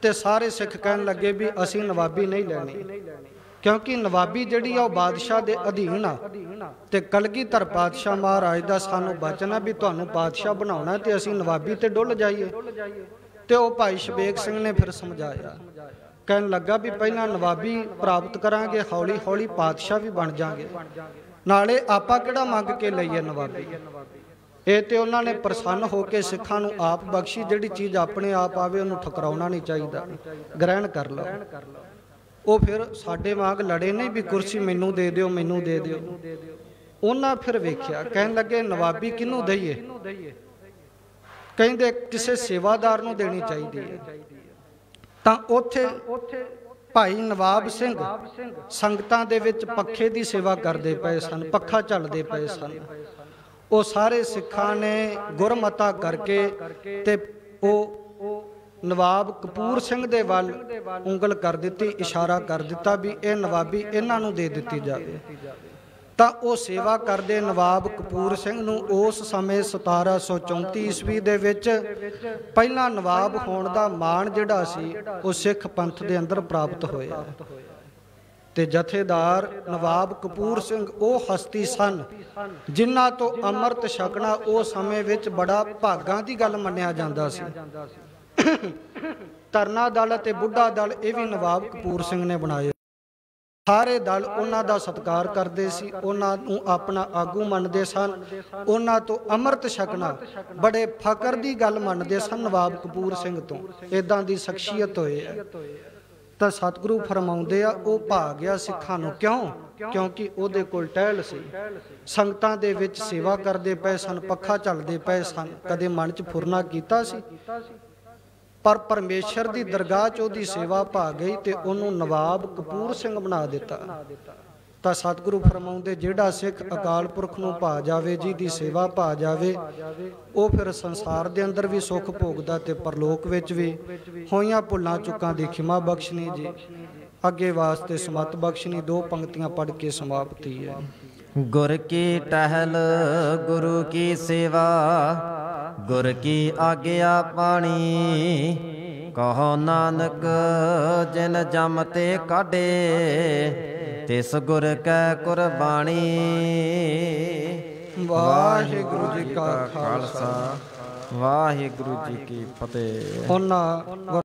ਤੇ ਸਾਰੇ ਸਿੱਖ ਕਹਿਣ ਲੱਗੇ ਵੀ ਅਸੀਂ ਨਵਾਬੀ ਨਹੀਂ ਲੈਣੀ, ਕਿਉਂਕਿ ਨਵਾਬੀ ਜਿਹੜੀ ਆ ਉਹ ਬਾਦਸ਼ਾਹ ਦੇ ਅਧੀਨ ਆ ਤੇ ਕਲਗੀਧਰ ਪਾਤਸ਼ਾਹ ਮਹਾਰਾਜ ਦਾ ਸਾਨੂੰ ਬਚਨ ਆ ਵੀ ਤੁਹਾਨੂੰ ਪਾਤਸ਼ਾਹ ਬਣਾਉਣਾ ਤੇ ਅਸੀਂ ਨਵਾਬੀ ਤੇ ਡੁੱਲ ਜਾਈਏ। ਤੇ ਉਹ ਭਾਈ ਸ਼ਬੇਗ ਸਿੰਘ ਨੇ ਫਿਰ ਸਮਝਾਇਆ, ਕਹਿਣ ਲੱਗਾ ਵੀ ਪਹਿਲਾਂ ਨਵਾਬੀ ਪ੍ਰਾਪਤ ਕਰਾਂਗੇ, ਹੌਲੀ ਹੌਲੀ ਪਾਤਸ਼ਾਹ ਵੀ ਬਣ ਜਾਾਂਗੇ, ਨਾਲੇ ਆਪਾਂ ਕਿਹੜਾ ਮੰਗ ਕੇ ਲਈਏ ਨਵਾਬੀ। ਇਹ ਤੇ ਉਹਨਾਂ ਨੇ ਪ੍ਰਸੰਨ ਹੋ ਕੇ ਸਿੱਖਾਂ ਨੂੰ ਆਪ ਬਖਸ਼ੀ। ਜਿਹੜੀ ਚੀਜ਼ ਆਪਣੇ ਆਪ ਆਵੇ ਉਹਨੂੰ ਠੁਕਰਾਉਣਾ ਨਹੀਂ ਚਾਹੀਦਾ, ਗ੍ਰਹਿਣ ਕਰ ਲਓ। ਉਹ ਫਿਰ ਸਾਡੇ ਵਾਂਗ ਲੜੇ ਨਹੀਂ ਵੀ ਕੁਰਸੀ ਮੈਨੂੰ ਦੇ ਦਿਓ, ਮੈਨੂੰ ਦੇ ਦਿਓ। ਉਹਨਾਂ ਫਿਰ ਵੇਖਿਆ, ਕਹਿਣ ਲੱਗੇ ਨਵਾਬੀ ਕਿਹਨੂੰ ਦਈਏ? ਕਹਿੰਦੇ ਕਿਸੇ ਸੇਵਾਦਾਰ ਨੂੰ ਦੇਣੀ ਚਾਹੀਦੀ ਹੈ। ਤਾਂ ਉੱਥੇ ਭਾਈ ਨਵਾਬ ਸਿੰਘ ਸੰਗਤਾਂ ਦੇ ਵਿੱਚ ਪੱਖੇ ਦੀ ਸੇਵਾ ਕਰਦੇ ਪਏ ਸਨ, ਪੱਖਾ ਝੱਲਦੇ ਪਏ ਸਨ। ਉਹ ਸਾਰੇ ਸਿੱਖਾਂ ਨੇ ਗੁਰਮਤਾ ਕਰਕੇ ਤੇ ਉਹ ਨਵਾਬ ਕਪੂਰ ਸਿੰਘ ਦੇ ਵੱਲ ਉਂਗਲ ਕਰ ਦਿੱਤੀ, ਇਸ਼ਾਰਾ ਕਰ ਦਿੱਤਾ ਵੀ ਇਹ ਨਵਾਬੀ ਇਹਨਾਂ ਨੂੰ ਦੇ ਦਿੱਤੀ ਜਾਵੇ। ਤਾਂ ਉਹ ਸੇਵਾ ਕਰਦੇ ਨਵਾਬ ਕਪੂਰ ਸਿੰਘ ਨੂੰ ਉਸ ਸਮੇਂ 1734 ਈਸਵੀ ਦੇ ਵਿੱਚ ਪਹਿਲਾਂ ਨਵਾਬ ਹੋਣ ਦਾ ਮਾਣ ਜਿਹੜਾ ਸੀ ਉਹ ਸਿੱਖ ਪੰਥ ਦੇ ਅੰਦਰ ਪ੍ਰਾਪਤ ਹੋਇਆ। ਤੇ ਜਥੇਦਾਰ ਨਵਾਬ ਕਪੂਰ ਸਿੰਘ ਉਹ ਹਸਤੀ ਸਨ ਜਿਨ੍ਹਾਂ ਤੋਂ ਅੰਮ੍ਰਿਤ ਛਕਣਾ ਉਸ ਸਮੇਂ ਵਿੱਚ ਬੜਾ ਭਾਗਾਂ ਦੀ ਗੱਲ ਮੰਨਿਆ ਜਾਂਦਾ ਸੀ। ਤਰਨਾ ਦਲ ਅਤੇ ਬੁੱਢਾ ਦਲ ਇਹ ਵੀ ਨਵਾਬ ਕਪੂਰ ਸਿੰਘ ਨੇ ਬਣਾਏ। ਸਾਰੇ ਦਲ ਉਹਨਾਂ ਦਾ ਸਤਿਕਾਰ ਕਰਦੇ ਸੀ, ਉਹਨਾਂ ਨੂੰ ਆਪਣਾ ਆਗੂ ਮੰਨਦੇ ਸਨ, ਉਹਨਾਂ ਤੋਂ ਅੰਮ੍ਰਿਤ ਛਕਣਾ ਬੜੇ ਫਕਰ ਦੀ ਗੱਲ ਮੰਨਦੇ ਸਨ ਨਵਾਬ ਕਪੂਰ ਸਿੰਘ ਤੋਂ। ਇਦਾਂ ਦੀ ਸ਼ਖਸੀਅਤ ਹੋਏ ਆ। ਤਾਂ ਸਤਿਗੁਰੂ ਫਰਮਾਉਂਦੇ ਆ ਉਹ ਭਾ ਗਿਆ ਸਿੱਖਾਂ ਨੂੰ। ਕਿਉਂ? ਕਿਉਂਕਿ ਉਹਦੇ ਕੋਲ ਟਹਿਲ ਸੀ, ਸੰਗਤਾਂ ਦੇ ਵਿੱਚ ਸੇਵਾ ਕਰਦੇ ਪਏ ਸਨ, ਪੱਖਾ ਝੱਲਦੇ ਪਏ ਸਨ। ਕਦੇ ਮਨ 'ਚ ਫੁਰਨਾ ਕੀਤਾ ਸੀ? ਪਰ ਪਰਮੇਸ਼ਰ ਦੀ ਦਰਗਾਹ 'ਚ ਉਹਦੀ ਸੇਵਾ ਭਾ ਗਈ ਤੇ ਉਹਨੂੰ ਨਵਾਬ ਕਪੂਰ ਸਿੰਘ ਬਣਾ ਦਿੱਤਾ। ਤਾਂ ਸਤਿਗੁਰੂ ਫਰਮਾਉਂਦੇ ਜਿਹੜਾ ਸਿੱਖ ਅਕਾਲ ਪੁਰਖ ਨੂੰ ਭਾ ਜਾਵੇ, ਜਿਹਦੀ ਸੇਵਾ ਭਾ ਜਾਵੇ, ਉਹ ਫਿਰ ਸੰਸਾਰ ਦੇ ਅੰਦਰ ਵੀ ਸੁੱਖ ਭੋਗਦਾ ਤੇ ਪਰਲੋਕ ਵਿੱਚ ਵੀ। ਹੋਈਆਂ ਭੁੱਲਾਂ ਚੁੱਕਾਂ ਦੀ ਖਿਮਾ ਬਖਸ਼ਣੀ ਜੀ, ਅੱਗੇ ਵਾਸਤੇ ਸਮਤ ਬਖਸ਼ਣੀ। 2 ਪੰਕਤੀਆਂ ਪੜ੍ਹ ਕੇ ਸਮਾਪਤੀ ਹੈ। ਗੁਰ ਕੀ ਟਹਿਲ ਗੁਰੂ ਕੀ ਸੇਵਾ, ਗੁਰ ਕੀ ਆਗਿਆ ਪਾਣੀ। ਕਹੋ ਨਾਨਕ ਜਿਨ ਜਮ ਤੇ ਕਾਢੇ, ਤਿਸ ਗੁਰ ਕੈ ਕੁਰਬਾਣੀ। ਵਾਹਿਗੁਰੂ ਜੀ ਕਾ ਖਾਲਸਾ, ਵਾਹਿਗੁਰੂ ਜੀ ਕੀ ਫਤਿਹ। ਉਹਨਾਂ